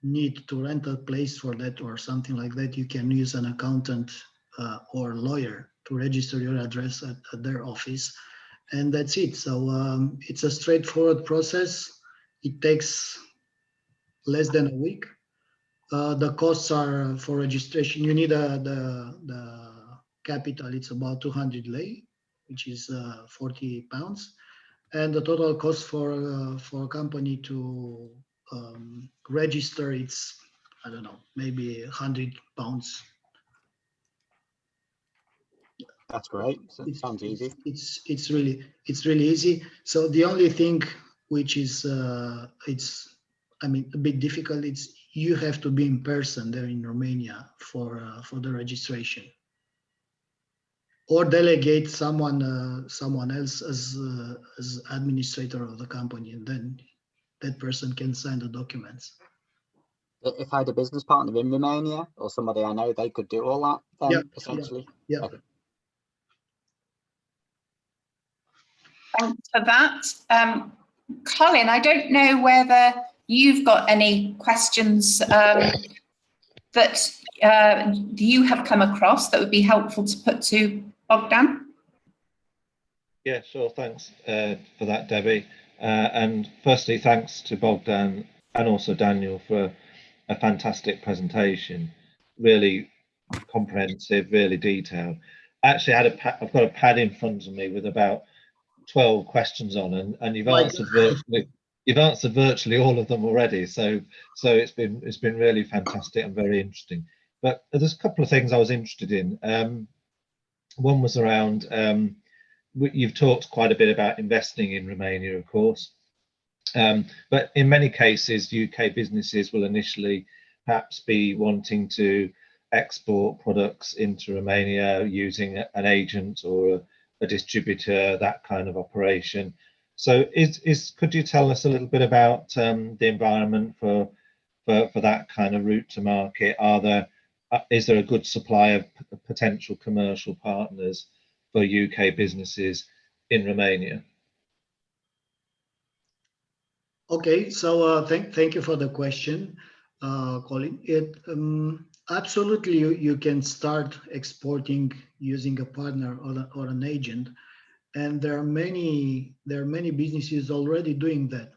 need to rent a place for that or something like that. You can use an accountant or lawyer to register your address at their office, and that's it. So it's a straightforward process. It takes less than a week. The costs are for registration. You need the capital. It's about 200 lei, which is £40, and the total cost for a company to register, it's, I don't know, maybe £100. That's great. It sounds easy. It's really easy. So the only thing which is a bit difficult, it's you have to be in person there in Romania for the registration, or delegate someone else as administrator of the company, and then that person can sign the documents. If I had a business partner in Romania or somebody I know, they could do all that then, essentially? Yeah. Okay. Thanks for that. Colin, I don't know whether you've got any questions that you have come across that would be helpful to put to Bogdan. Yeah, sure. Thanks for that, Debbie. And firstly, thanks to Bogdan and also Daniel for a fantastic presentation. Really comprehensive, really detailed. Actually, I've got a pad in front of me with about 12 questions on, and you've answered virtually all of them already. So it's been really fantastic and very interesting. But there's a couple of things I was interested in. One was around, you've talked quite a bit about investing in Romania, of course, but in many cases, UK businesses will initially perhaps be wanting to export products into Romania using an agent or a distributor, that kind of operation. So could you tell us a little bit about the environment for that kind of route to market? Is there a good supply of potential commercial partners for UK businesses in Romania? Okay, so thank you for the question, Colin. Absolutely, you can start exporting using a partner or an agent, and there are many businesses already doing that.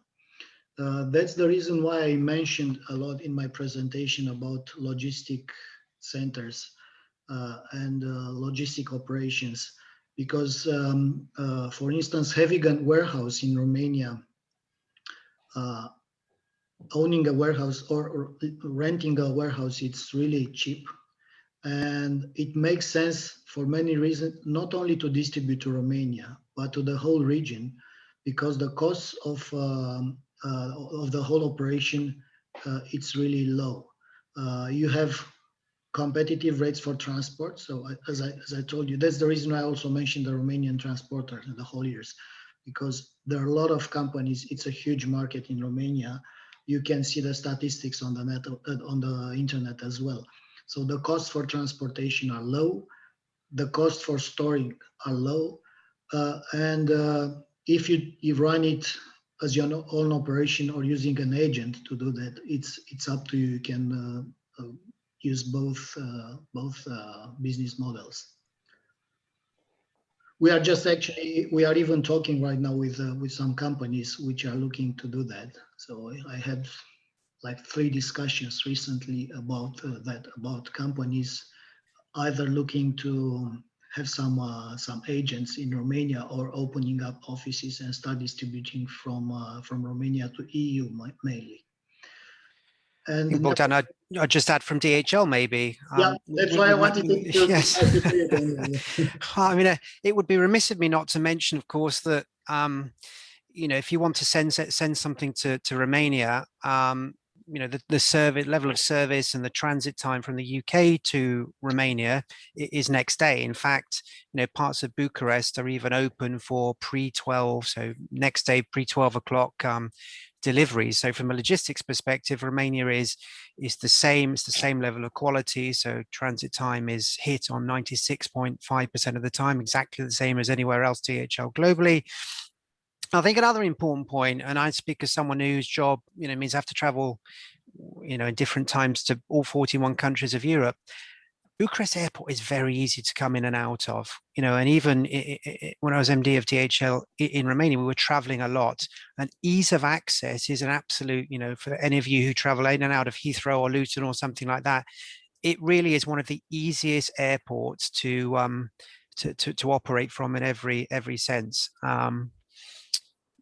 That's the reason why I mentioned a lot in my presentation about logistic centers and logistic operations, because for instance, having a warehouse in Romania, owning a warehouse or renting a warehouse, it's really cheap, and it makes sense for many reasons, not only to distribute to Romania but to the whole region, because the costs of the whole operation it's really low. You have competitive rates for transport. So as I told you, that's the reason I also mentioned the Romanian transporters and the hauliers, because there are a lot of companies. It's a huge market in Romania. You can see the statistics on the net, on the internet as well. So the costs for transportation are low. The cost for storing are low. And if you run it as your own operation or using an agent to do that, it's up to you. You can use both business models. We are even talking right now with some companies which are looking to do that. So I had like 3 discussions recently about that, about companies either looking to have some agents in Romania or opening up offices and start distributing from Romania to EU mainly. And Bogdan, I'd just add from DHL maybe. Yeah, that's why I wanted to yes. I mean, it would be remiss of me not to mention, of course, that you know, if you want to send something to Romania, you know, the level of service and the transit time from the UK to Romania is next day. In fact, you know, parts of Bucharest are even open for pre-12, so next day pre-12 o'clock deliveries. So from a logistics perspective, Romania is the same. It's the same level of quality. So transit time is hit on 96.5% of the time, exactly the same as anywhere else DHL globally. I think another important point, and I speak as someone whose job, you know, means I have to travel, you know, in different times to all 41 countries of Europe. Bucharest Airport is very easy to come in and out of, you know, and even when I was MD of DHL in Romania, we were traveling a lot, and ease of access is an absolute, you know, for any of you who travel in and out of Heathrow or Luton or something like that, it really is one of the easiest airports to operate from in every sense.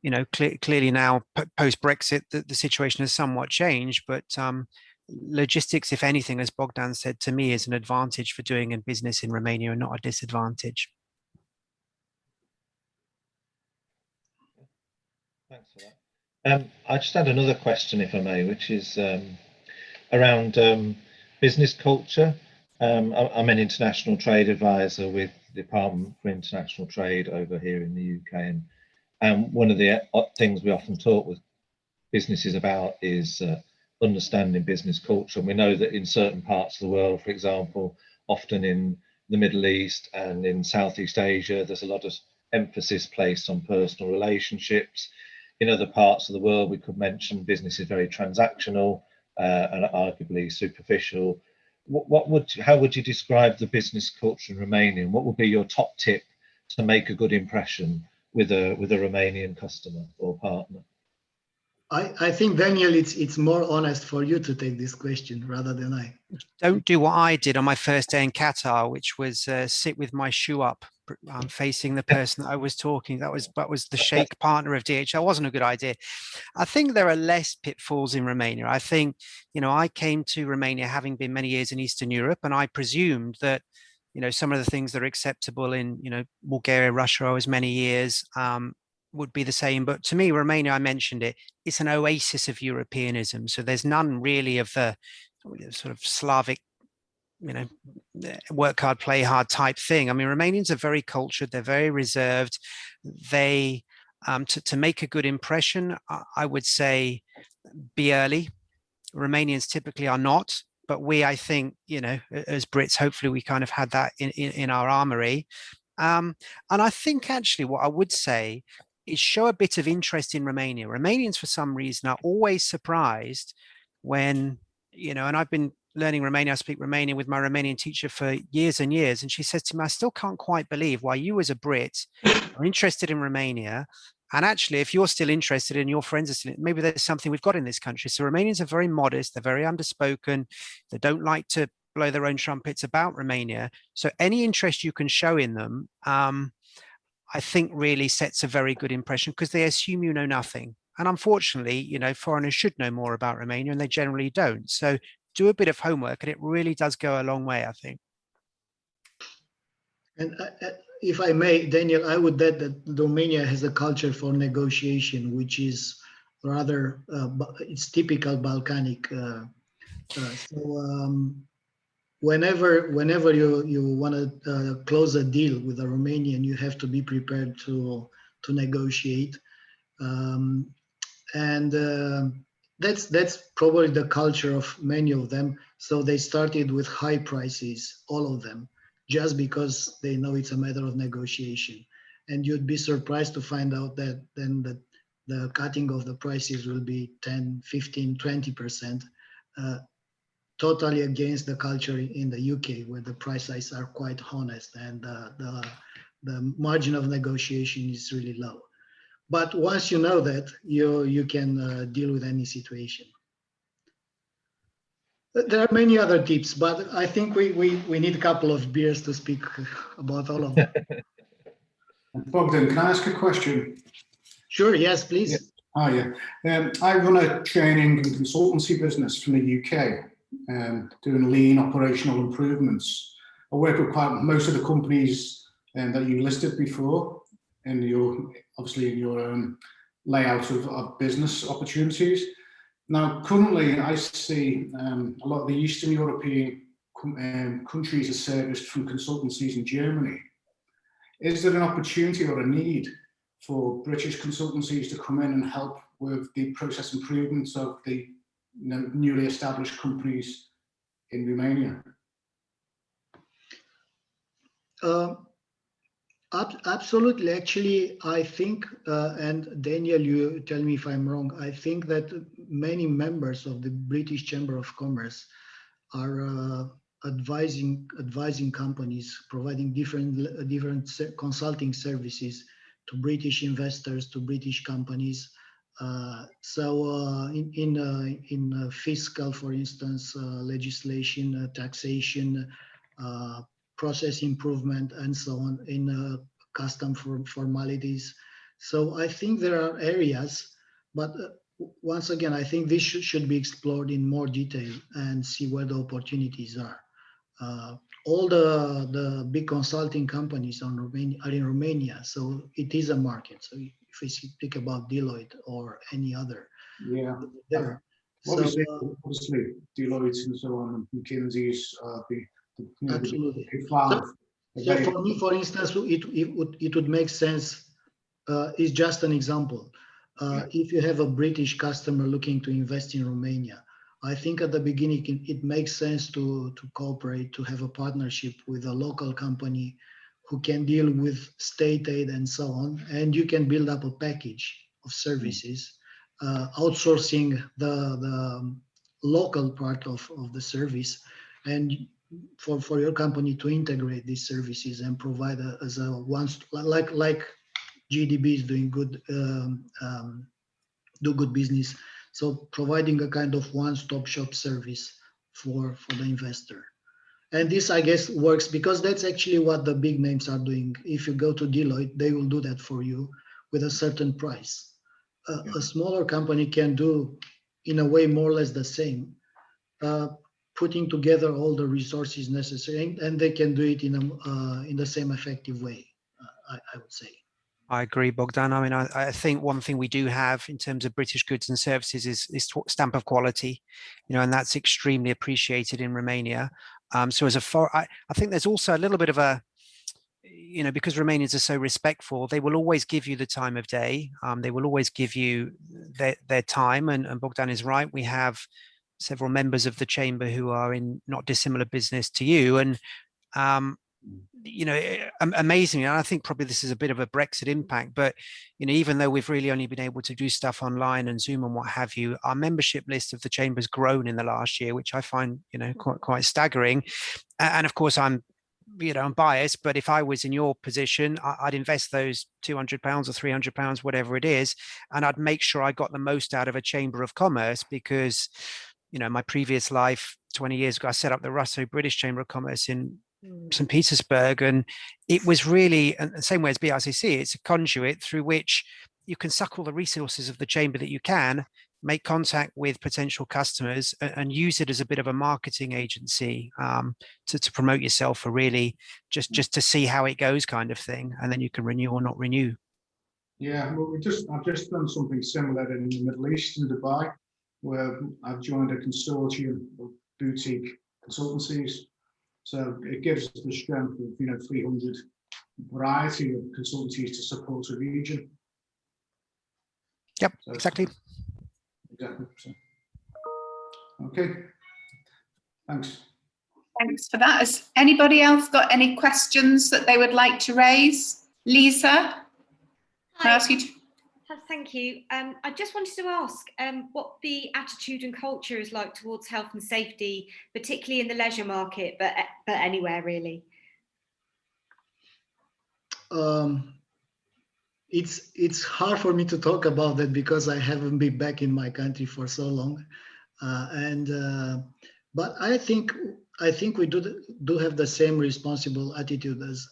You know, clearly now post-Brexit, the situation has somewhat changed, but logistics, if anything, as Bogdan said to me, is an advantage for doing business in Romania and not a disadvantage. Thanks for that. I just had another question, if I may, which is around business culture. I'm an international trade advisor with the Department for International Trade over here in the UK, and one of the things we often talk with businesses about is understanding business culture. And we know that in certain parts of the world, for example, often in the Middle East and in Southeast Asia, there's a lot of emphasis placed on personal relationships. In other parts of the world, we could mention business is very transactional and arguably superficial. How would you describe the business culture in Romania? And what would be your top tip to make a good impression with a Romanian customer or partner? I think, Daniel, it's more honest for you to take this question rather than I. Don't do what I did on my first day in Qatar, which was sit with my shoe up, facing the person that I was talking. That was the Sheikh partner of DHL. Wasn't a good idea. I think there are less pitfalls in Romania. I think, you know, I came to Romania having been many years in Eastern Europe, and I presumed that, you know, some of the things that are acceptable in, you know, Bulgaria, Russia, I was many years, would be the same. But to me, Romania, I mentioned it, it's an oasis of Europeanism. So there's none really of the sort of Slavic, you know, work hard, play hard type thing. I mean, Romanians are very cultured. They're very reserved. They, to make a good impression, I would say be early. Romanians typically are not, but we, I think, you know, as Brits, hopefully we kind of had that in our armory. And I think actually what I would say is show a bit of interest in Romania. Romanians, for some reason, are always surprised when, you know, and I've been learning Romanian, I speak Romanian with my Romanian teacher for years and years. And she says to me, I still can't quite believe why you as a Brit are interested in Romania. And actually, if you're still interested and your friends are still, maybe there's something we've got in this country. So Romanians are very modest. They're very underspoken. They don't like to blow their own trumpets about Romania. So any interest you can show in them, I think really sets a very good impression, because they assume you know nothing. And unfortunately, you know, foreigners should know more about Romania, and they generally don't. So do a bit of homework, and it really does go a long way, I think. And if I may, Daniel, I would add that Romania has a culture for negotiation, which is rather, it's typical Balkanic. Whenever you want to close a deal with a Romanian, you have to be prepared to negotiate, and that's probably the culture of many of them. So they started with high prices, all of them, just because they know it's a matter of negotiation. And you'd be surprised to find out that then the cutting of the prices will be 10, 15, 20%. Totally against the culture in the UK, where the prices are quite honest and the margin of negotiation is really low. But once you know that, you can deal with any situation. There are many other tips, but I think we need a couple of beers to speak about all of them. Bogdan, can I ask a question? Sure, yes, please. Yeah. I run a training and consultancy business from the UK. Doing lean operational improvements. I work with most of the companies that you listed before in your layout of business opportunities. Now, currently, I see a lot of the Eastern European countries are serviced from consultancies in Germany. Is there an opportunity or a need for British consultancies to come in and help with the process improvements of the newly established companies in Romania? Absolutely. Actually, I think, and Daniel, you tell me if I'm wrong, I think that many members of the British Chamber of Commerce are advising companies, providing different consulting services to British investors, to British companies. In fiscal, for instance, legislation, taxation, process improvement, and so on, in custom formalities. So I think there are areas, but once again, I think this should be explored in more detail and see where the opportunities are. All the big consulting companies are in Romania, so it is a market. So if we speak about Deloitte or any other, there. Obviously, Deloitte and so on, and McKinsey's absolutely. So for me, for instance, it would make sense. It's just an example. If you have a British customer looking to invest in Romania, I think at the beginning it makes sense to cooperate, to have a partnership with a local company who can deal with state aid and so on, and you can build up a package of services, outsourcing the local part of the service, and for your company to integrate these services and provide as a like GDB is doing good, do good business. So providing a kind of one-stop shop service for the investor. And this, I guess, works because that's actually what the big names are doing. If you go to Deloitte, they will do that for you with a certain price. A smaller company can do, in a way, more or less the same, putting together all the resources necessary, and they can do it in the same effective way, I would say. I agree, Bogdan. I mean, I think one thing we do have in terms of British goods and services is stamp of quality, and that's extremely appreciated in Romania. So I think there's also a little bit of a, because Romanians are so respectful, they will always give you the time of day. They will always give you their time. And Bogdan is right. We have several members of the chamber who are in not dissimilar business to you. And amazingly, and I think probably this is a bit of a Brexit impact, but even though we've really only been able to do stuff online and Zoom and what have you, our membership list of the chamber's grown in the last year, which I find quite staggering. And of course, I'm biased, but if I was in your position, I'd invest those £200 or £300, whatever it is, and I'd make sure I got the most out of a chamber of commerce, because my previous life 20 years ago, I set up the Russo-British Chamber of Commerce in St. Petersburg, and it was really, and the same way as BRCC, it's a conduit through which you can suck all the resources of the chamber that you can, make contact with potential customers, and use it as a bit of a marketing agency to promote yourself, for really just to see how it goes, kind of thing, and then you can renew or not renew. Yeah, well, I've just done something similar in the Middle East, in Dubai, where I've joined a consortium of boutique consultancies. So it gives us the strength of 300 variety of consultancies to support a region. Yep, So, exactly. Exactly. So, okay. Thanks. Thanks for that. Has anybody else got any questions that they would like to raise? Lisa, can I ask you to... Thank you. I just wanted to ask what the attitude and culture is like towards health and safety, particularly in the leisure market, but anywhere really. It's hard for me to talk about that because I haven't been back in my country for so long, but I think we do have the same responsible attitude as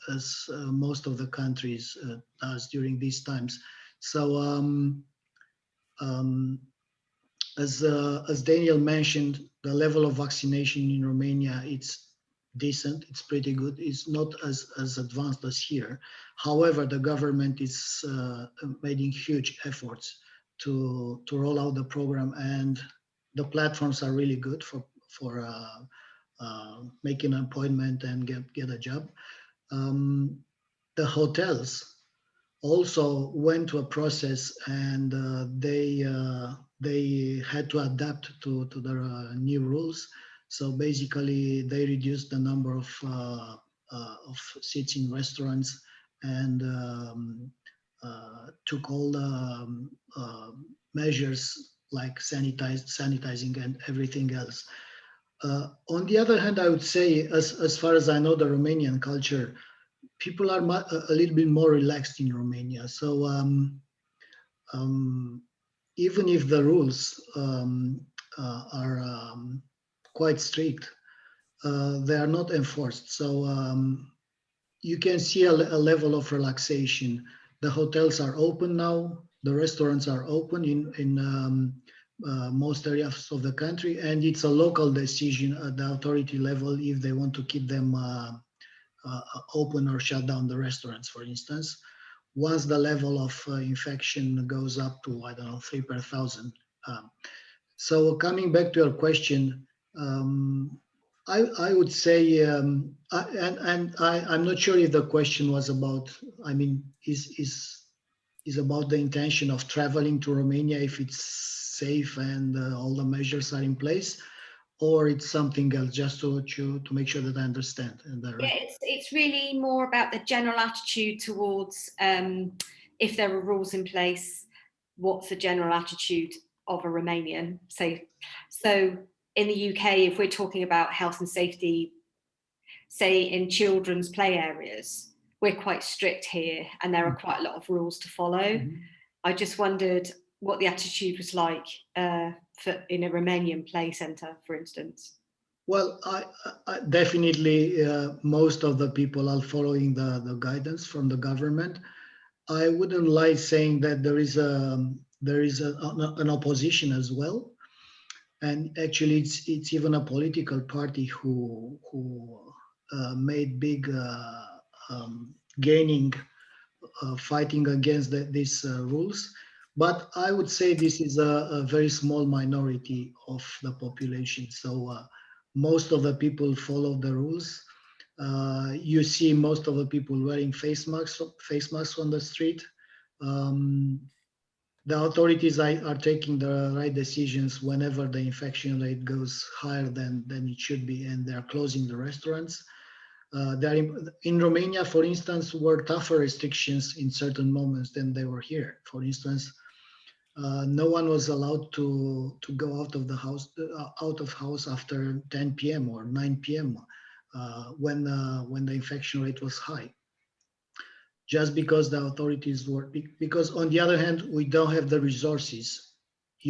most of the countries does during these times. So as Daniel mentioned, the level of vaccination in Romania, it's decent, it's pretty good. It's not as advanced as here. However, the government is making huge efforts to roll out the program, and the platforms are really good for making an appointment and get a job. The hotels also went to a process, and they had to adapt to the new rules. So basically, they reduced the number of seats in restaurants and took all the measures like sanitizing and everything else. On the other hand, I would say, as far as I know, the Romanian culture, people are a little bit more relaxed in Romania. So even if the rules are quite strict, they are not enforced. So you can see a level of relaxation. The hotels are open now. The restaurants are open in most areas of the country, and it's a local decision at the authority level if they want to keep them open or shut down the restaurants, for instance, once the level of infection goes up to, I don't know, 3 per 1,000. So coming back to your question, I would say, and I'm not sure if the question was about, I mean, is about the intention of traveling to Romania if it's safe and all the measures are in place, or it's something else, just to make sure that I understand. Yeah, it's really more about the general attitude towards if there are rules in place, what's the general attitude of a Romanian? So in the UK, if we're talking about health and safety, say in children's play areas, we're quite strict here and there are quite a lot of rules to follow. Mm-hmm. I just wondered what the attitude was like in a Romanian play centre, for instance. Well, I definitely most of the people are following the guidance from the government. I wouldn't like saying that there is an opposition as well, and actually it's even a political party who made big gaining fighting against these rules. But I would say this is a very small minority of the population. So most of the people follow the rules. You see most of the people wearing face masks on the street. The authorities are taking the right decisions whenever the infection rate goes higher than it should be, and they're closing the restaurants. In Romania, for instance, were tougher restrictions in certain moments than they were here. For instance, no one was allowed to go out of the house after 10 p.m. or 9 p.m. When the infection rate was high. Just because the authorities were, because on the other hand, we don't have the resources.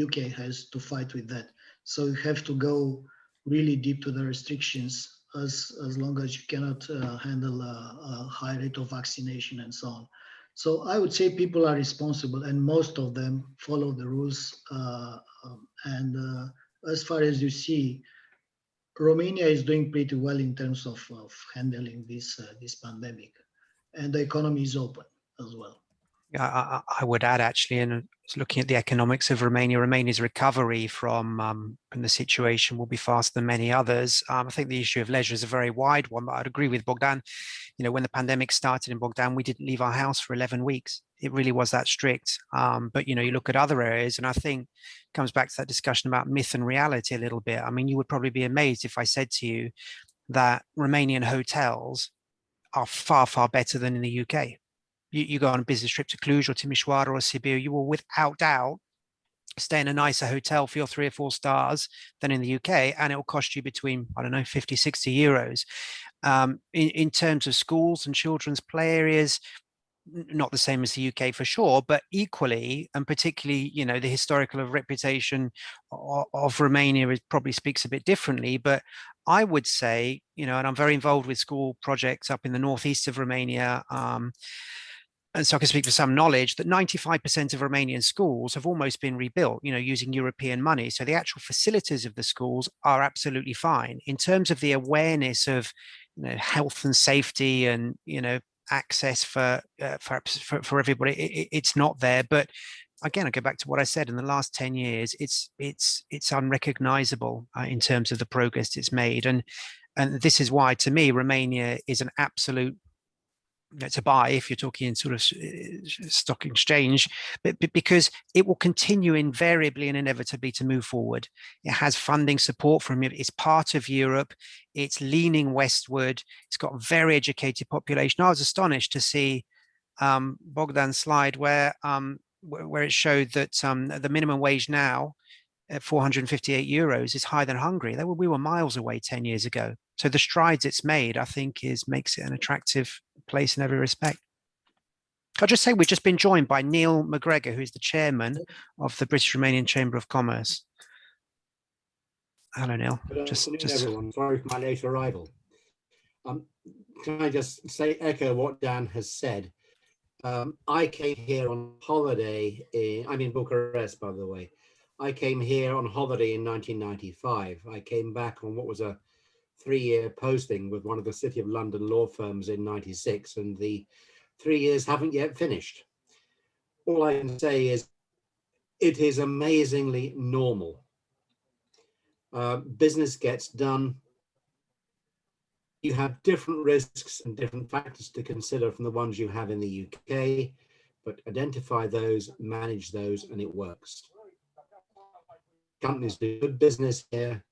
UK has to fight with that. So you have to go really deep to the restrictions as long as you cannot handle a high rate of vaccination and so on. So I would say people are responsible, and most of them follow the rules. As far as you see, Romania is doing pretty well in terms of handling this pandemic, and the economy is open as well. I would add, actually, and looking at the economics of Romania, Romania's recovery from the situation will be faster than many others. I think the issue of leisure is a very wide one, but I'd agree with Bogdan. You know, when the pandemic started in Bogdan, we didn't leave our house for 11 weeks. It really was that strict. But, you know, you look at other areas, and I think it comes back to that discussion about myth and reality a little bit. I mean, you would probably be amazed if I said to you that Romanian hotels are far, far better than in the UK. You go on a business trip to Cluj or Timișoara or Sibiu, you will without doubt stay in a nicer hotel for your 3 or 4 stars than in the UK, and it will cost you between, I don't know, 50, 60 euros. In terms of schools and children's play areas, not the same as the UK for sure, but equally, and particularly, you know, the historical reputation of Romania probably speaks a bit differently, but I would say, you know, and I'm very involved with school projects up in the northeast of Romania, and so I can speak for some knowledge that 95% of Romanian schools have almost been rebuilt, you know, using European money. So the actual facilities of the schools are absolutely fine. In terms of the awareness of, you know, health and safety and, you know, access for everybody, it's not there. But again, I go back to what I said. In the last 10 years, it's unrecognizable in terms of the progress it's made, and this is why, to me, Romania is an absolute to buy if you're talking in sort of stock exchange, but because it will continue invariably and inevitably to move forward. It has funding support from it. It's part of Europe. It's leaning westward. It's got a very educated population. I was astonished to see Bogdan's slide where it showed that the minimum wage now at 458 euros is higher than Hungary. We were miles away 10 years ago. So the strides it's made, I think, makes it an attractive place in every respect. I'll just say we've just been joined by Neil McGregor, who's the chairman of the British Romanian Chamber of Commerce. Hello, Neil. Good afternoon, everyone. Sorry for my late arrival. Can I just echo what Dan has said? I came here on holiday. I'm in Bucharest, by the way. I came here on holiday in 1995. I came back on what was a 3-year posting with one of the City of London law firms in 96, and the 3 years haven't yet finished. All I can say is it is amazingly normal. Business gets done. You have different risks and different factors to consider from the ones you have in the UK, but identify those, manage those, and it works. Companies do good business here.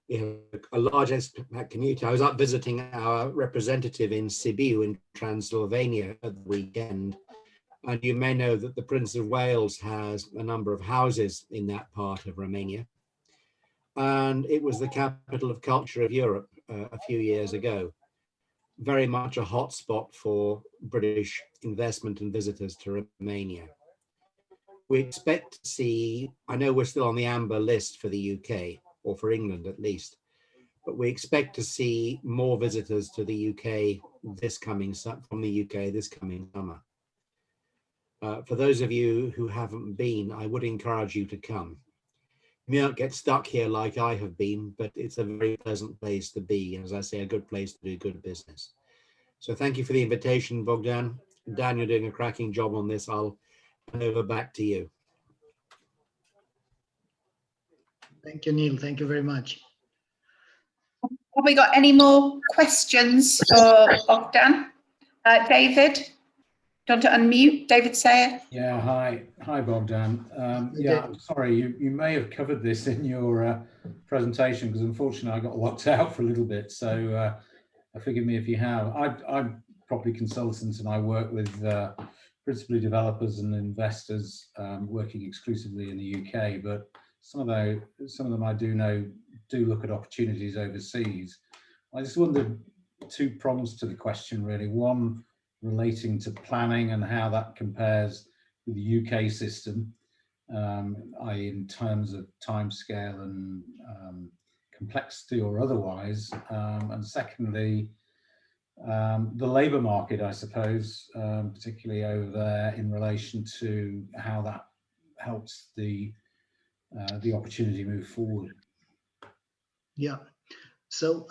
We have a large expat community. I was up visiting our representative in Sibiu in Transylvania at the weekend, and you may know that the Prince of Wales has a number of houses in that part of Romania, and it was the capital of culture of Europe a few years ago. Very much a hotspot for British investment and visitors to Romania. We expect to see, I know we're still on the amber list for the UK, or for England at least, but we expect to see more visitors to the UK from the UK this coming summer. For those of you who haven't been, I would encourage you to come. You may not get stuck here like I have been, but it's a very pleasant place to be. As I say, a good place to do good business. So thank you for the invitation, Bogdan. Dan, you're doing a cracking job on this. I'll hand over back to you. Thank you, Neil. Thank you very much. Have we got any more questions for Bogdan? David, do you want to unmute? David Sayer? Yeah, hi Bogdan. Yeah, I'm sorry, you may have covered this in your presentation, because unfortunately I got locked out for a little bit, so forgive me if you have. I'm property consultant, and I work with principally developers and investors working exclusively in the UK, but some of them I do know do look at opportunities overseas. I just wondered 2 prongs to the question, really. One relating to planning and how that compares with the UK system, i.e. in terms of timescale and complexity or otherwise. And secondly, the labour market, I suppose, particularly over there in relation to how that helps the opportunity move forward. Yeah. So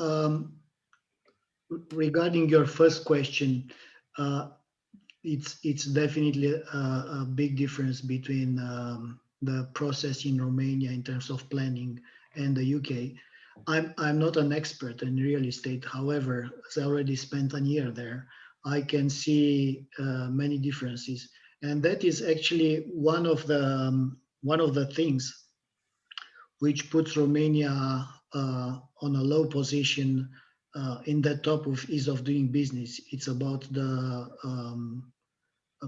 regarding your first question, it's definitely a big difference between the process in Romania in terms of planning and the UK. I'm not an expert in real estate. However, as I already spent a year there, I can see many differences, and that is actually one of the things which puts Romania on a low position in the top of ease of doing business. It's about the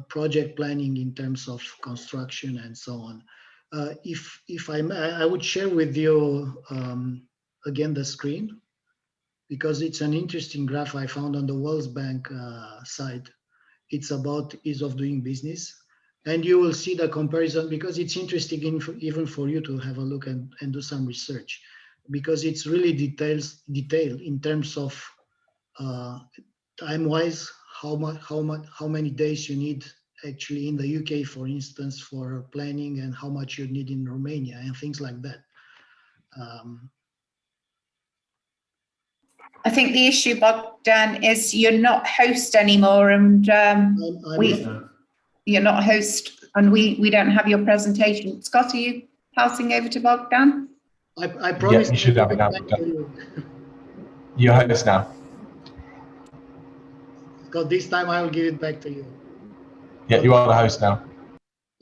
project planning in terms of construction and so on. If I may, I would share with you again the screen, because it's an interesting graph I found on the World Bank site. It's about ease of doing business. And you will see the comparison, because it's interesting even for you to have a look and do some research, because it's really detailed in terms of time-wise, how many days you need actually in the UK, for instance, for planning, and how much you need in Romania and things like that. I think the issue, Bogdan, is you're not host anymore, and you're not host, and we don't have your presentation. Scott, are you passing over to Bogdan? I promise. Yeah, you should have it now. You're host now. Scott, this time I will give it back to you. Yeah, you are the host now.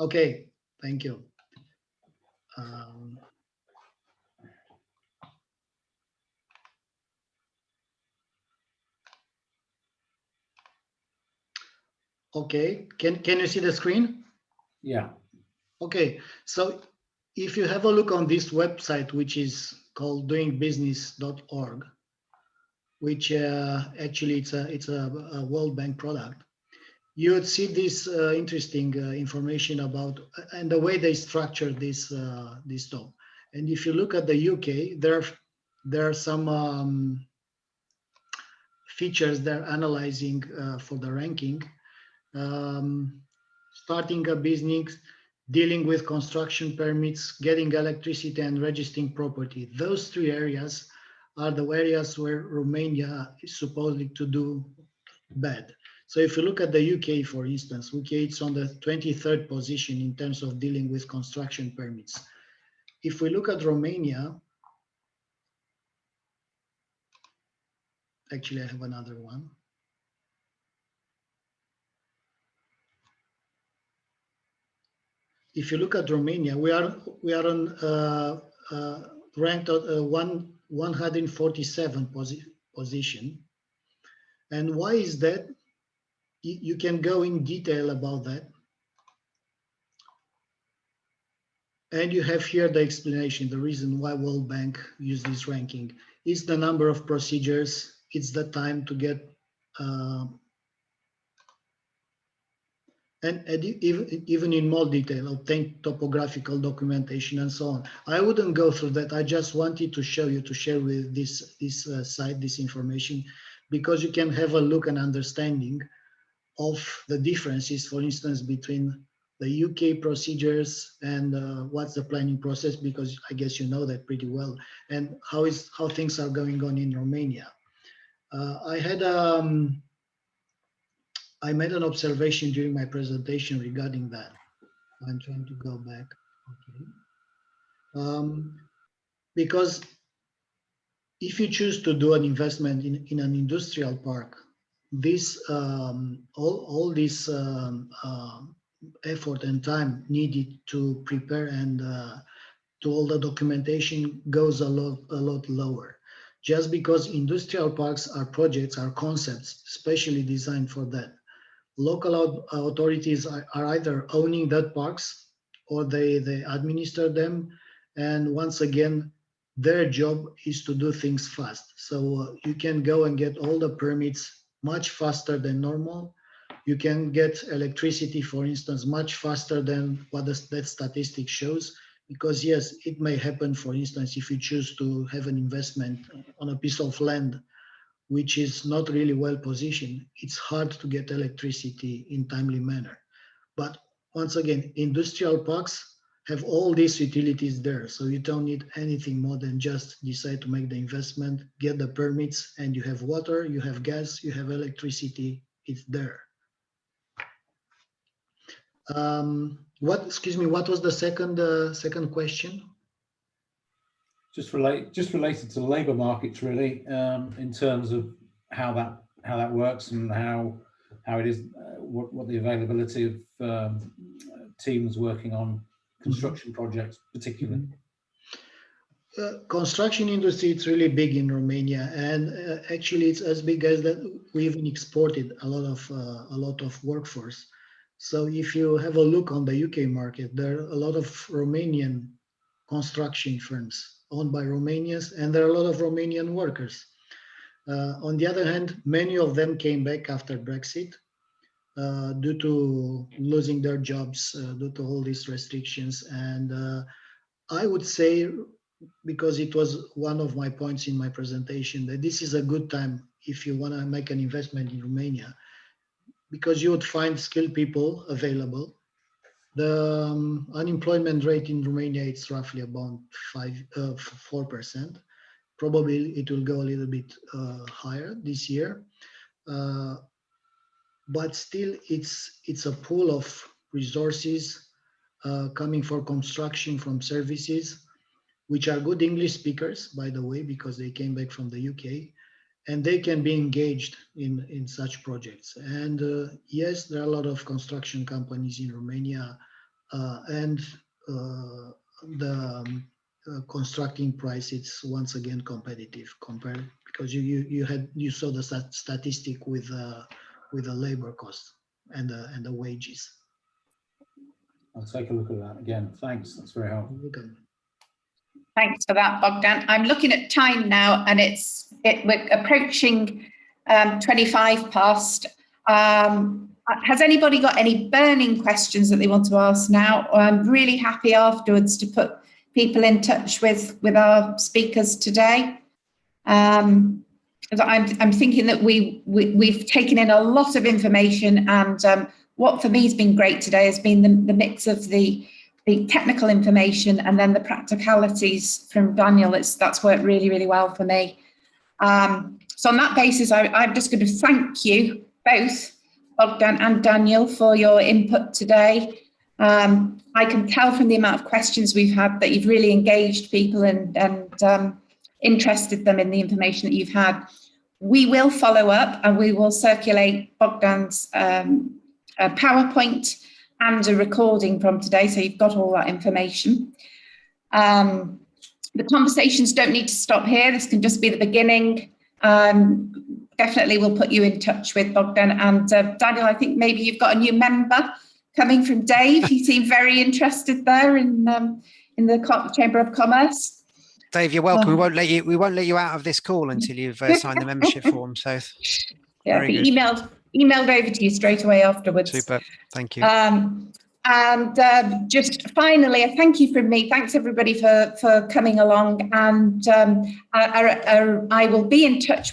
Okay, thank you. Okay, can you see the screen? Yeah. Okay, so if you have a look on this website, which is called doingbusiness.org, which actually it's a World Bank product, you would see this interesting information about and the way they structure this talk. And if you look at the UK, there are some features they're analyzing for the ranking. Starting a business, dealing with construction permits, getting electricity, and registering property. Those three areas are the areas where Romania is supposedly to do bad. So if you look at the UK, for instance, UK it's on the 23rd position in terms of dealing with construction permits. If we look at Romania, actually I have another one. If you look at Romania, we are on ranked at 147 position. And why is that? You can go in detail about that. And you have here the explanation, the reason why World Bank used this ranking. It's the number of procedures, it's the time to get and even in more detail, obtain topographical documentation and so on. I wouldn't go through that. I just wanted to show you, to share with this site, this information, because you can have a look and understanding of the differences, for instance, between the UK procedures and what's the planning process, because I guess you know that pretty well, and how things are going on in Romania. I made an observation during my presentation regarding that. I'm trying to go back. Okay. Because if you choose to do an investment in an industrial park, this all this effort and time needed to prepare and to all the documentation goes a lot lower. Just because industrial parks are projects, are concepts specially designed for that. Local authorities are either owning that parks or they administer them. And once again, their job is to do things fast. So you can go and get all the permits much faster than normal. You can get electricity, for instance, much faster than what that statistic shows. Because yes, it may happen, for instance, if you choose to have an investment on a piece of land which is not really well positioned, it's hard to get electricity in timely manner. But once again, industrial parks have all these utilities there. So you don't need anything more than just decide to make the investment, get the permits, and you have water, you have gas, you have electricity, it's there. Excuse me, what was the second question? Just related to labour markets, really, in terms of how that works and how it is, what the availability of teams working on construction projects, particularly. Construction industry, it's really big in Romania, and actually it's as big as that we even exported a lot of workforce. So if you have a look on the UK market, there are a lot of Romanian construction firms owned by Romanians, and there are a lot of Romanian workers. On the other hand, many of them came back after Brexit due to losing their jobs, due to all these restrictions. And I would say, because it was one of my points in my presentation, that this is a good time if you want to make an investment in Romania, because you would find skilled people available. The unemployment rate in Romania is roughly about 4%. Probably it will go a little bit higher this year, but still it's a pool of resources coming for construction from services, which are good English speakers, by the way, because they came back from the UK, and they can be engaged in such projects. And yes, there are a lot of construction companies in Romania, and the constructing price, it's once again competitive compared, because you saw the statistic with the labor cost and the wages. I'll take a look at that again. Thanks, that's very helpful. Okay. Thanks for that, Bogdan. I'm looking at time now, and we're approaching 25 past. Has anybody got any burning questions that they want to ask now? I'm really happy afterwards to put people in touch with our speakers today. I'm thinking that we've taken in a lot of information, and what for me has been great today has been the mix of the technical information and then the practicalities from Daniel. That's worked really, really well for me. So on that basis, I'm just going to thank you both, Bogdan and Daniel, for your input today. I can tell from the amount of questions we've had that you've really engaged people and interested them in the information that you've had. We will follow up and we will circulate Bogdan's PowerPoint and a recording from today, so you've got all that information. The conversations don't need to stop here. This can just be the beginning. Definitely we'll put you in touch with Bogdan and Daniel. I think maybe you've got a new member coming from Dave. You seem very interested there in the Chamber of Commerce. Dave, you're welcome. We won't let you out of this call until you've signed the membership form. So yeah, be emailed over to you straight away afterwards. Super, thank you. And just finally, a thank you from me. Thanks everybody for coming along, and I will be in touch